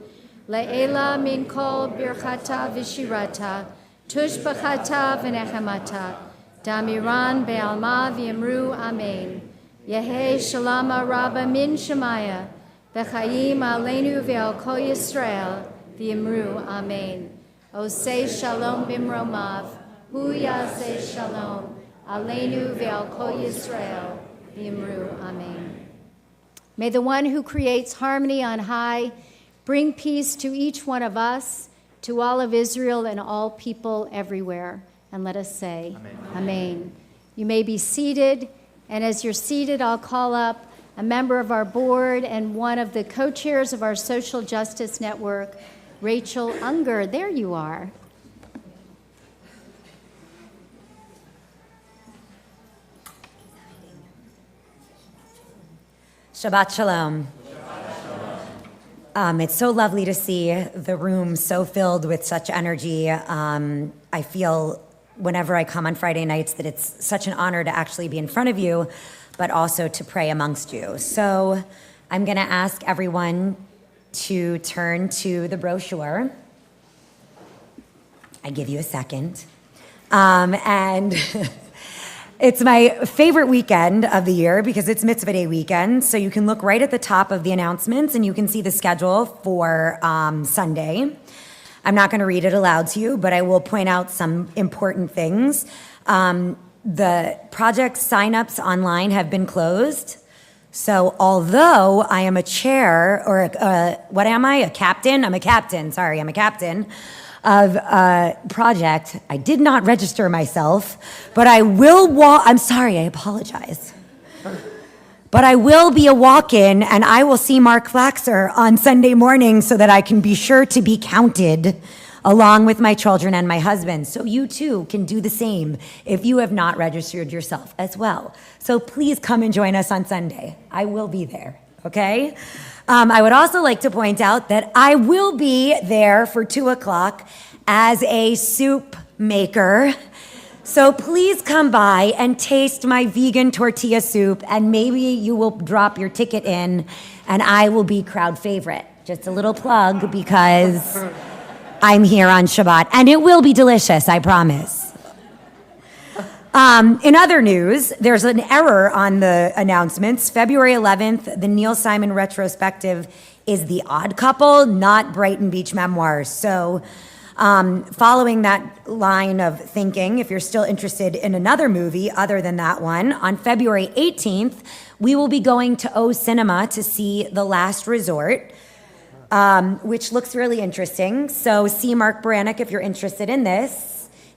le'ela min kol birchata v'shirata tush b'chata v'nechemata damiran be'alma v'yamru amen Yehei shalama rabba min shemaya v'chayim aleinu ve'al kol Yisrael v'yamru amen O say shalom bimromav Hu yaseh shalom aleinu ve'al kol Yisrael v'yamru amen. May the one who creates harmony on high bring peace to each one of us, to all of Israel and all people everywhere. And let us say, Amen. Amen. You may be seated, and as you're seated, I'll call up a member of our board and one of the co-chairs of our Social Justice Network, Rachel Unger. There you are. Shabbat Shalom. It's so lovely to see the room so filled with such energy. I feel whenever I come on Friday nights that it's such an honor to actually be in front of you, but also to pray amongst you. So I'm going to ask everyone to turn to the brochure. I give you a second. And it's my favorite weekend of the year because it's Mitzvah Day weekend. So you can look right at the top of the announcements and you can see the schedule for Sunday. I'm not going to read it aloud to you, but I will point out some important things. The project signups online have been closed. So although I am a chair, or what am I? A captain? I'm a captain of a project. I did not register myself, but I will I'm sorry, I apologize. But I will be a walk-in, and I will see Mark Flaxer on Sunday morning so that I can be sure to be counted along with my children and my husband. So you too can do the same if you have not registered yourself as well. So please come and join us on Sunday. I will be there, okay? I would also like to point out that I will be there for 2:00 as a soup maker. So please come by and taste my vegan tortilla soup, and maybe you will drop your ticket in, and I will be crowd favorite. Just a little plug because I'm here on Shabbat, and it will be delicious, I promise. In other news, there's an error on the announcements. February 11th, the Neil Simon retrospective is The Odd Couple, not Brighton Beach Memoirs. So following that line of thinking, if you're still interested in another movie other than that one, on February 18th, we will be going to O Cinema to see The Last Resort, which looks really interesting. So see Mark Baranek if you're interested in this.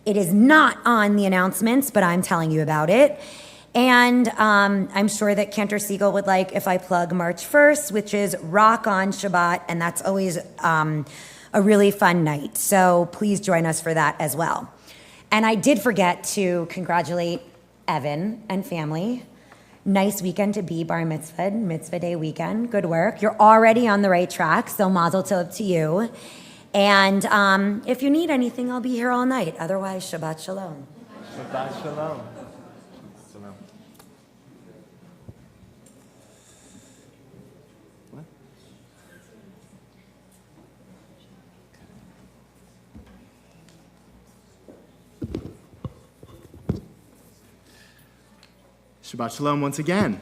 It is not on the announcements, but I'm telling you about it. And I'm sure that Cantor Siegel would like if I plug March 1st, which is Rock on Shabbat, and that's always a really fun night. So please join us for that as well. And I did forget to congratulate Evan and family. Nice weekend to be bar mitzvah, mitzvah day weekend. Good work. You're already on the right track, so mazel tov to you. And if you need anything, I'll be here all night. Otherwise, Shabbat Shalom. Shabbat Shalom. Shalom. What? Shabbat Shalom once again.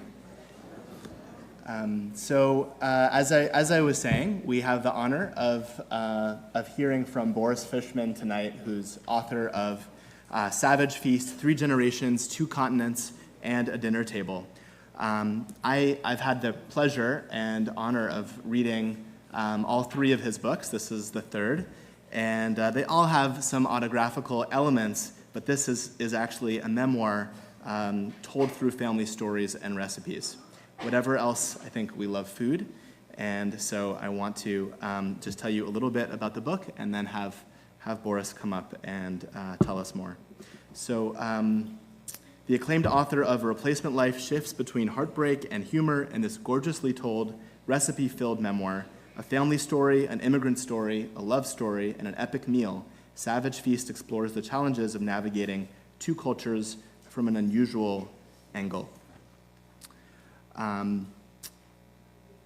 As I was saying, we have the honor of hearing from Boris Fishman tonight, who's author of Savage Feast, 3 Generations, 2 Continents, and a Dinner Table. I've had the pleasure and honor of reading all 3 of his books. This is the 3rd, and they all have some autographical elements, but this is actually a memoir told through family stories and recipes. Whatever else, I think we love food, and so I want to just tell you a little bit about the book and then have Boris come up and tell us more. So the acclaimed author of A Replacement Life shifts between heartbreak and humor in this gorgeously told, recipe-filled memoir, a family story, an immigrant story, a love story, and an epic meal. Savage Feast explores the challenges of navigating two cultures from an unusual angle.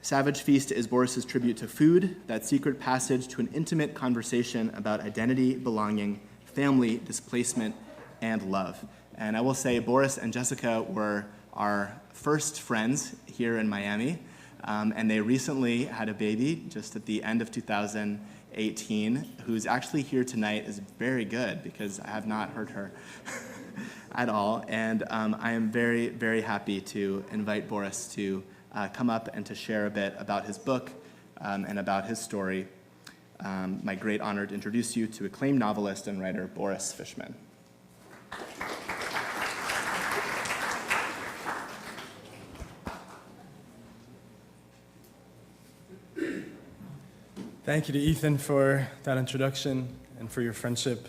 Savage Feast is Boris's tribute to food, that secret passage to an intimate conversation about identity, belonging, family, displacement, and love. And I will say Boris and Jessica were our first friends here in Miami, and they recently had a baby just at the end of 2018, who's actually here tonight, is very good because I have not heard her at all. And I am very, very happy to invite Boris to come up and to share a bit about his book and about his story. My great honor to introduce you to acclaimed novelist and writer Boris Fishman. Thank you to Ethan for that introduction and for your friendship.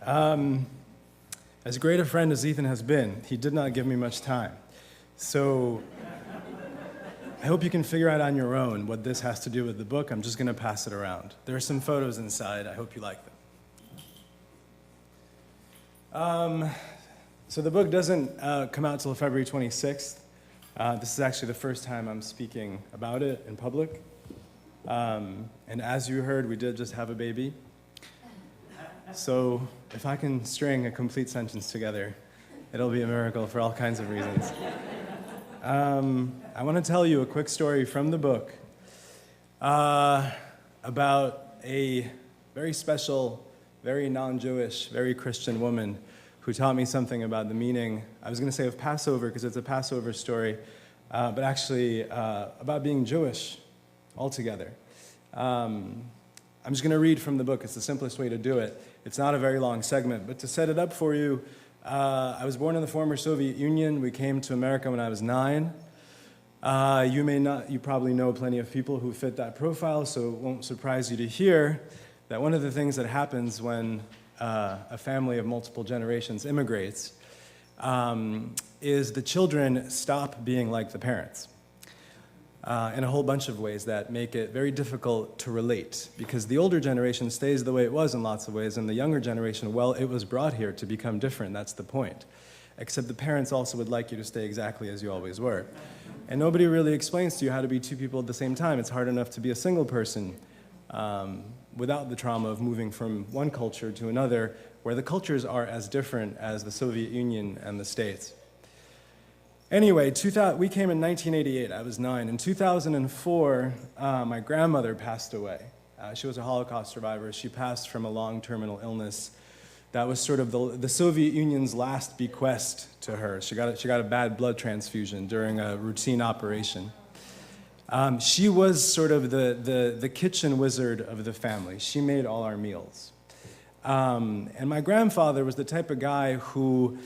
As great a friend as Ethan has been, he did not give me much time. So I hope you can figure out on your own what this has to do with the book. I'm just going to pass it around. There are some photos inside. I hope you like them. So the book doesn't come out till February 26th. This is actually the first time I'm speaking about it in public. And as you heard, we did just have a baby. So if I can string a complete sentence together, it'll be a miracle for all kinds of reasons. I want to tell you a quick story from the book about a very special, very non-Jewish, very Christian woman who taught me something about the meaning, I was going to say of Passover because it's a Passover story, but actually about being Jewish altogether. I'm just going to read from the book. It's the simplest way to do it. It's not a very long segment, but to set it up for you, I was born in the former Soviet Union. We came to America when I was 9. You probably know plenty of people who fit that profile, so it won't surprise you to hear that one of the things that happens when a family of multiple generations immigrates is the children stop being like the parents. In a whole bunch of ways that make it very difficult to relate, because the older generation stays the way it was in lots of ways, and the younger generation, well, it was brought here to become different, that's the point. Except the parents also would like you to stay exactly as you always were. And nobody really explains to you how to be two people at the same time. It's hard enough to be a single person without the trauma of moving from one culture to another, where the cultures are as different as the Soviet Union and the States. Anyway, we came in 1988. I was 9. In 2004, my grandmother passed away. She was a Holocaust survivor. She passed from a long terminal illness. That was sort of the Soviet Union's last bequest to her. She got a bad blood transfusion during a routine operation. She was sort of the kitchen wizard of the family. She made all our meals. And my grandfather was the type of guy who,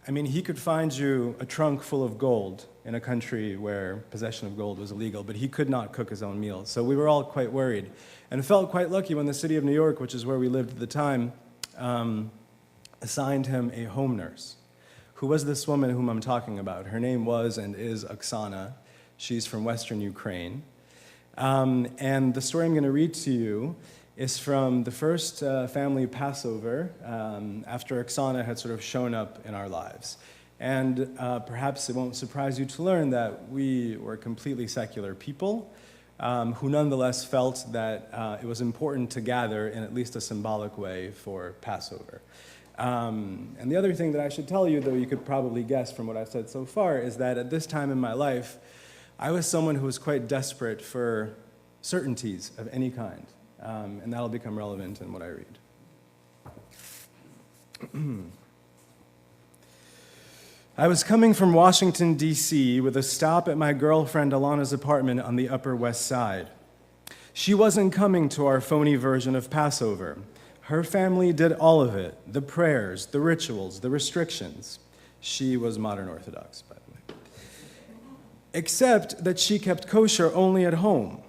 he could find you a trunk full of gold in a country where possession of gold was illegal, but he could not cook his own meals. So we were all quite worried and felt quite lucky when the city of New York, which is where we lived at the time, assigned him a home nurse, who was this woman whom I'm talking about. Her name was and is Oksana. She's from Western Ukraine. And the story I'm going to read to you is from the first family Passover after Oksana had sort of shown up in our lives. And perhaps it won't surprise you to learn that we were completely secular people who nonetheless felt that it was important to gather in at least a symbolic way for Passover. And the other thing that I should tell you, though you could probably guess from what I've said so far, is that at this time in my life, I was someone who was quite desperate for certainties of any kind. And that'll become relevant in what I read. I was coming from Washington, D.C. with a stop at my girlfriend Alana's apartment on the Upper West Side. She wasn't coming to our phony version of Passover. Her family did all of it, the prayers, the rituals, the restrictions. She was modern Orthodox, by the way. Except that she kept kosher only at home.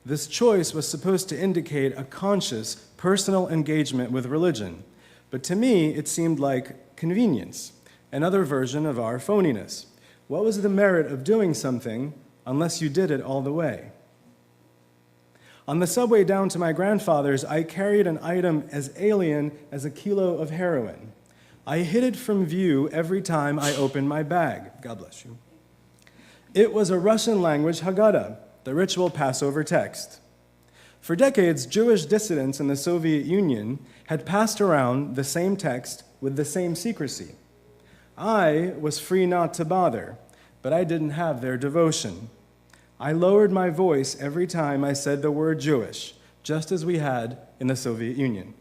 This choice was supposed to indicate a conscious, personal engagement with religion. But to me, it seemed like convenience, another version of our phoniness. What was the merit of doing something unless you did it all the way? On the subway down to my grandfather's, I carried an item as alien as a kilo of heroin. I hid it from view every time I opened my bag. God bless you. It was a Russian language Haggadah, the ritual Passover text. For decades, Jewish dissidents in the Soviet Union had passed around the same text with the same secrecy. I was free not to bother, but I didn't have their devotion. I lowered my voice every time I said the word Jewish, just as we had in the Soviet Union.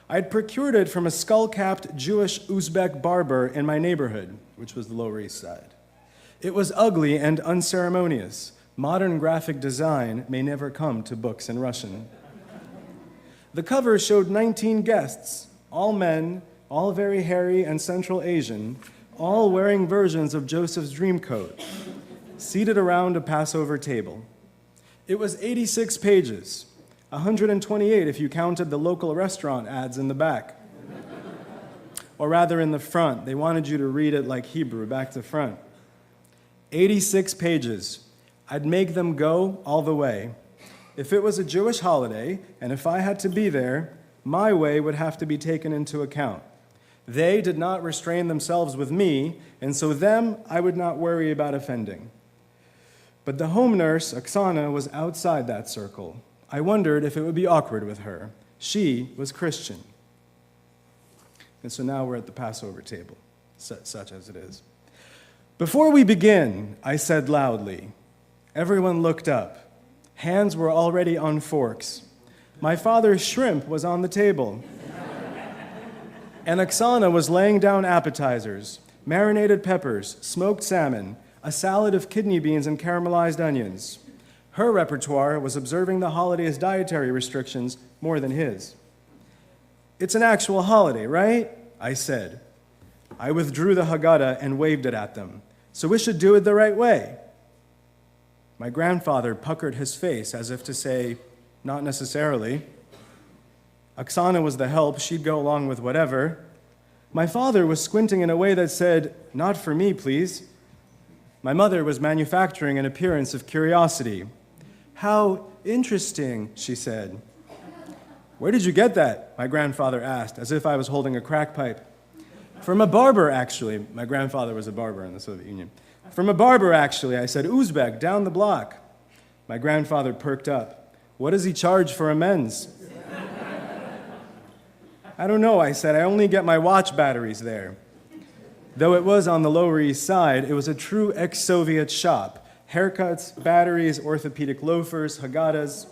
I'd procured it from a skull-capped Jewish Uzbek barber in my neighborhood, which was the Lower East Side. It was ugly and unceremonious. Modern graphic design may never come to books in Russian. The cover showed 19 guests, all men, all very hairy and Central Asian, all wearing versions of Joseph's dream coat, seated around a Passover table. It was 86 pages, 128 if you counted the local restaurant ads in the back. Or rather in the front. They wanted you to read it like Hebrew, back to front. 86 pages. I'd make them go all the way. If it was a Jewish holiday, and if I had to be there, my way would have to be taken into account. They did not restrain themselves with me, and so them I would not worry about offending. But the home nurse, Oksana, was outside that circle. I wondered if it would be awkward with her. She was Christian. And so now we're at the Passover table, such as it is. Before we begin, I said loudly. Everyone looked up. Hands were already on forks. My father's shrimp was on the table. And Oksana was laying down appetizers, marinated peppers, smoked salmon, a salad of kidney beans and caramelized onions. Her repertoire was observing the holiday's dietary restrictions more than his. It's an actual holiday, right? I said. I withdrew the Haggadah and waved it at them. So we should do it the right way. My grandfather puckered his face as if to say, not necessarily. Oksana was the help. She'd go along with whatever. My father was squinting in a way that said, not for me, please. My mother was manufacturing an appearance of curiosity. How interesting, she said. Where did you get that? My grandfather asked, as if I was holding a crack pipe. From a barber, actually. My grandfather was a barber in the Soviet Union. From a barber, actually, I said, Uzbek, down the block. My grandfather perked up. What does he charge for a men's? I don't know, I said. I only get my watch batteries there. Though it was on the Lower East Side, it was a true ex-Soviet shop. Haircuts, batteries, orthopedic loafers, Haggadahs.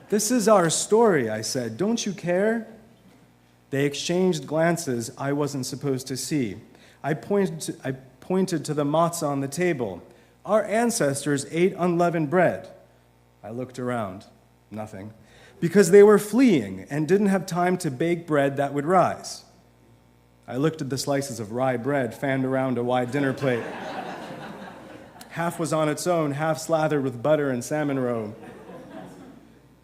This is our story, I said. Don't you care? They exchanged glances I wasn't supposed to see. I pointed to the matzah on the table. Our ancestors ate unleavened bread. I looked around. Nothing. Because they were fleeing and didn't have time to bake bread that would rise. I looked at the slices of rye bread fanned around a wide dinner plate. Half was on its own, half slathered with butter and salmon roe.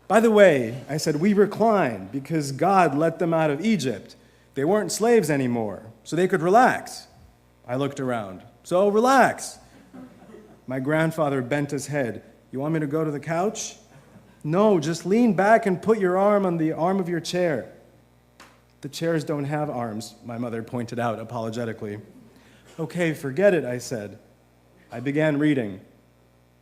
By the way, I said, we reclined because God let them out of Egypt. They weren't slaves anymore, so they could relax. I looked around. So relax. My grandfather bent his head. You want me to go to the couch? No, just lean back and put your arm on the arm of your chair. The chairs don't have arms, my mother pointed out apologetically. Okay, forget it, I said. I began reading.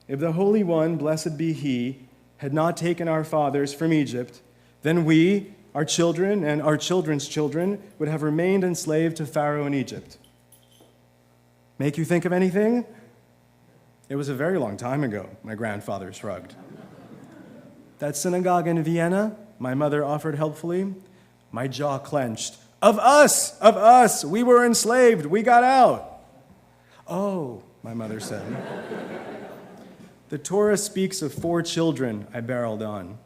If the Holy One, blessed be He, had not taken our fathers from Egypt, then we, our children and our children's children, would have remained enslaved to Pharaoh in Egypt. Make you think of anything? It was a very long time ago, my grandfather shrugged. That synagogue in Vienna, my mother offered helpfully. My jaw clenched. Of us, we were enslaved, we got out. Oh, my mother said. The Torah speaks of 4 children, I barreled on.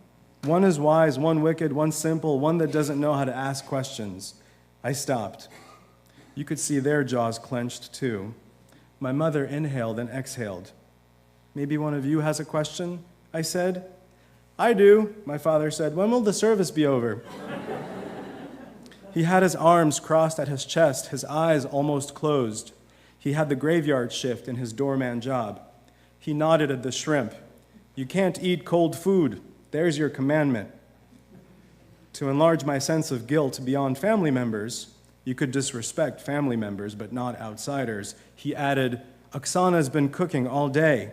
One is wise, one wicked, one simple, one that doesn't know how to ask questions. I stopped. You could see their jaws clenched too. My mother inhaled and exhaled. Maybe one of you has a question, I said. I do, my father said. When will the service be over? He had his arms crossed at his chest, his eyes almost closed. He had the graveyard shift in his doorman job. He nodded at the shrimp. You can't eat cold food. There's your commandment. To enlarge my sense of guilt beyond family members, you could disrespect family members, but not outsiders, he added, Oksana's been cooking all day.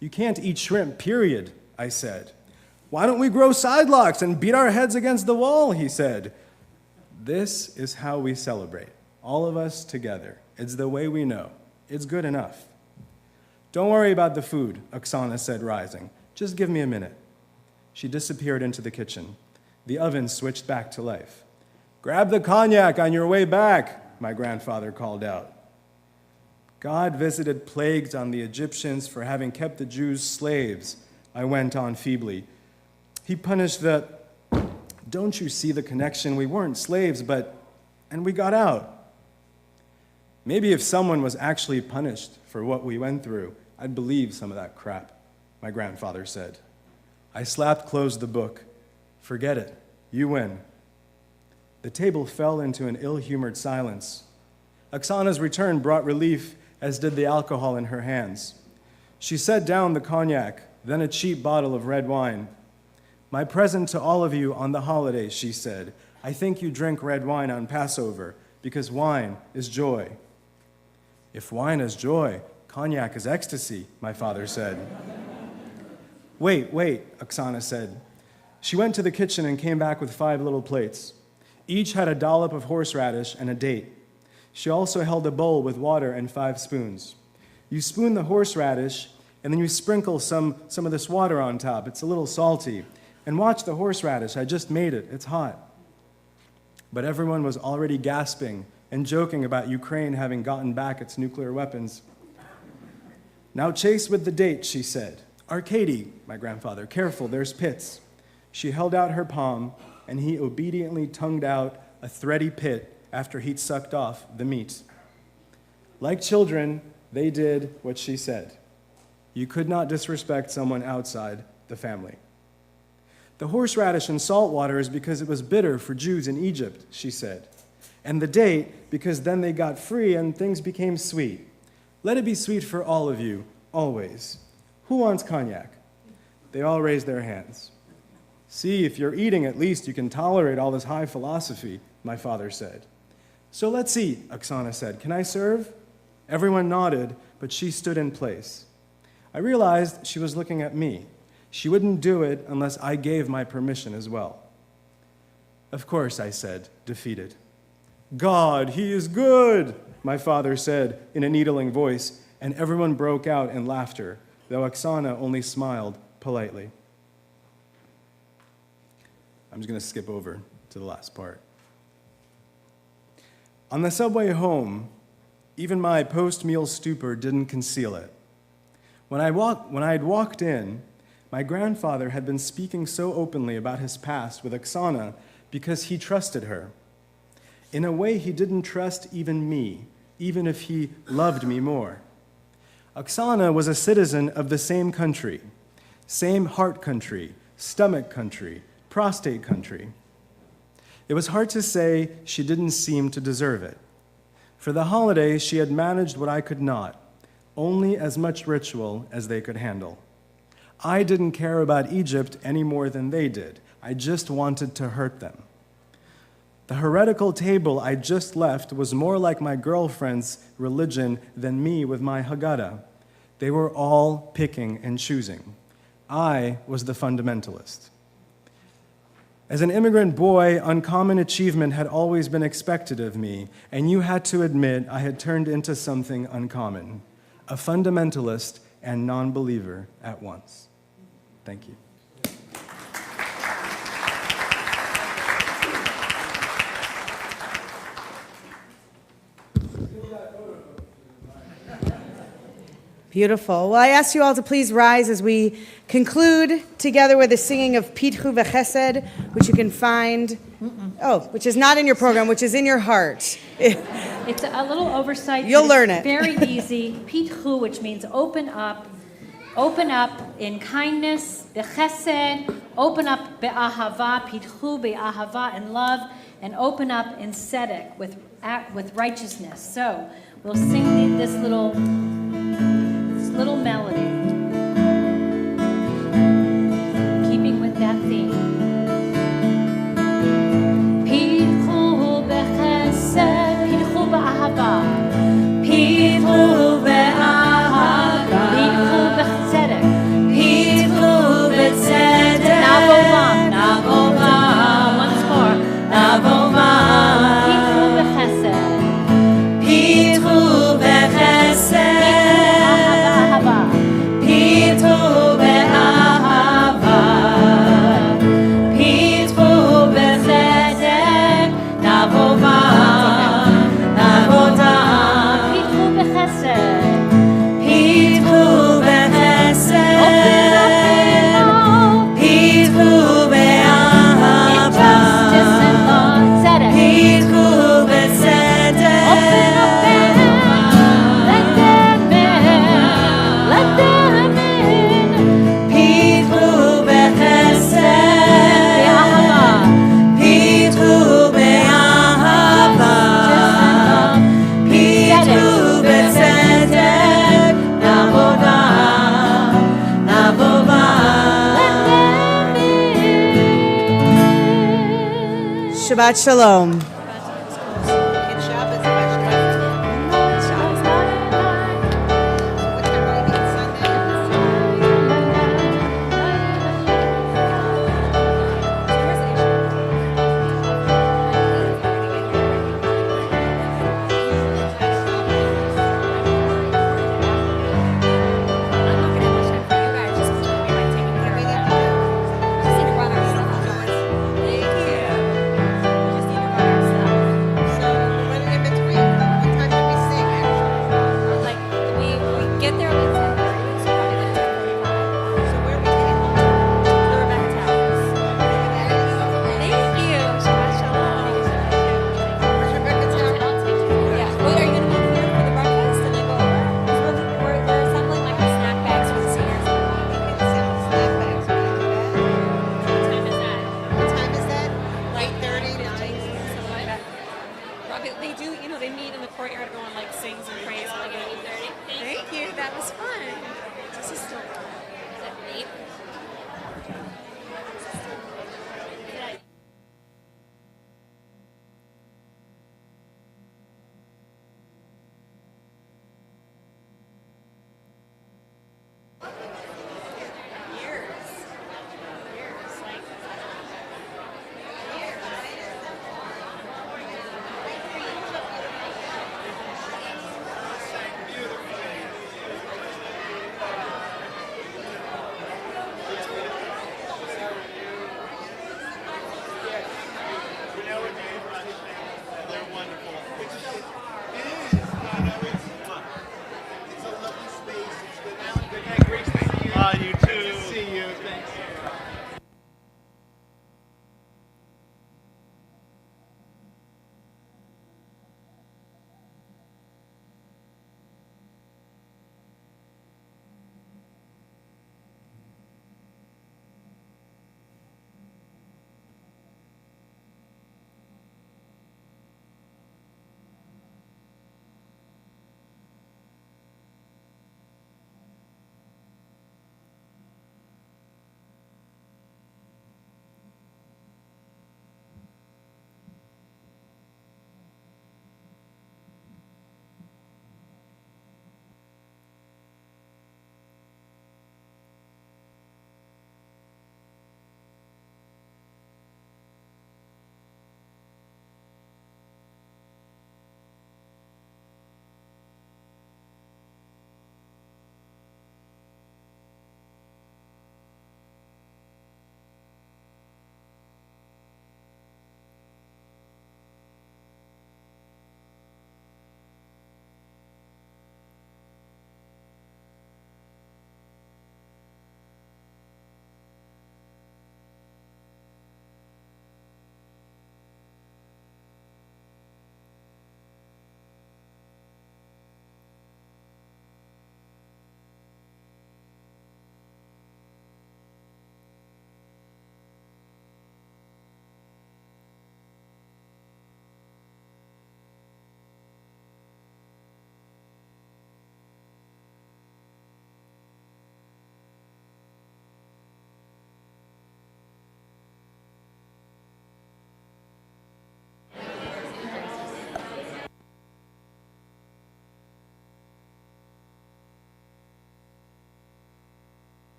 You can't eat shrimp, period, I said. Why don't we grow sidelocks and beat our heads against the wall, he said. This is how we celebrate, all of us together. It's the way we know. It's good enough. Don't worry about the food, Oksana said, rising. Just give me a minute. She disappeared into the kitchen. The oven switched back to life. Grab the cognac on your way back, my grandfather called out. God visited plagues on the Egyptians for having kept the Jews slaves, I went on feebly. He punished the... Don't you see the connection? We weren't slaves, and we got out. Maybe if someone was actually punished for what we went through, I'd believe some of that crap, my grandfather said. I slapped closed the book. Forget it. You win. The table fell into an ill-humored silence. Oksana's return brought relief, as did the alcohol in her hands. She set down the cognac, then a cheap bottle of red wine. My present to all of you on the holidays, she said. I think you drink red wine on Passover, because wine is joy. If wine is joy, cognac is ecstasy, my father said. Wait, Oksana said. She went to the kitchen and came back with 5 little plates. Each had a dollop of horseradish and a date. She also held a bowl with water and 5 spoons. You spoon the horseradish, and then you sprinkle some of this water on top. It's a little salty. And watch the horseradish. I just made it. It's hot. But everyone was already gasping and joking about Ukraine having gotten back its nuclear weapons. Now chase with the date, she said. Arkady, my grandfather, careful, there's pits. She held out her palm, and he obediently tongued out a thready pit after he'd sucked off the meat. Like children, they did what she said. You could not disrespect someone outside the family. The horseradish and salt water is because it was bitter for Jews in Egypt, she said. And the date, because then they got free and things became sweet. Let it be sweet for all of you, always. Who wants cognac? They all raised their hands. See, if you're eating, at least you can tolerate all this high philosophy, my father said. So let's eat, Oksana said. Can I serve? Everyone nodded, but she stood in place. I realized she was looking at me. She wouldn't do it unless I gave my permission as well. Of course, I said, defeated. God, he is good, my father said in a needling voice, and everyone broke out in laughter, though Oksana only smiled politely. I'm just going to skip over to the last part. On the subway home, even my post-meal stupor didn't conceal it. When I had walked in, my grandfather had been speaking so openly about his past with Oksana because he trusted her. In a way, he didn't trust even me, even if he loved me more. Oksana was a citizen of the same country, same heart country, stomach country, prostate country. It was hard to say she didn't seem to deserve it. For the holidays, she had managed what I could not, only as much ritual as they could handle. I didn't care about Egypt any more than they did. I just wanted to hurt them. The heretical table I just left was more like my girlfriend's religion than me with my Haggadah. They were all picking and choosing. I was the fundamentalist. As an immigrant boy, uncommon achievement had always been expected of me, and you had to admit I had turned into something uncommon, a fundamentalist and non-believer at once. Thank you. Beautiful. Well, I ask you all to please rise as we conclude together with the singing of Pitchu v'Chesed, which you can find, which is not in your program, which is in your heart. It's a little oversight. You'll learn it. Very easy. Pitchu, which means open up in kindness, b'chesed, open up be'ahava, pitchu be'ahava, in love, and open up in tzedek, with righteousness. So we'll sing this little melody, keeping with that theme. Shabbat Shalom. They do, they meet in the courtyard, everyone like sings and prays like at 8:30. Thank you, that was fun. This is still, is that 8? You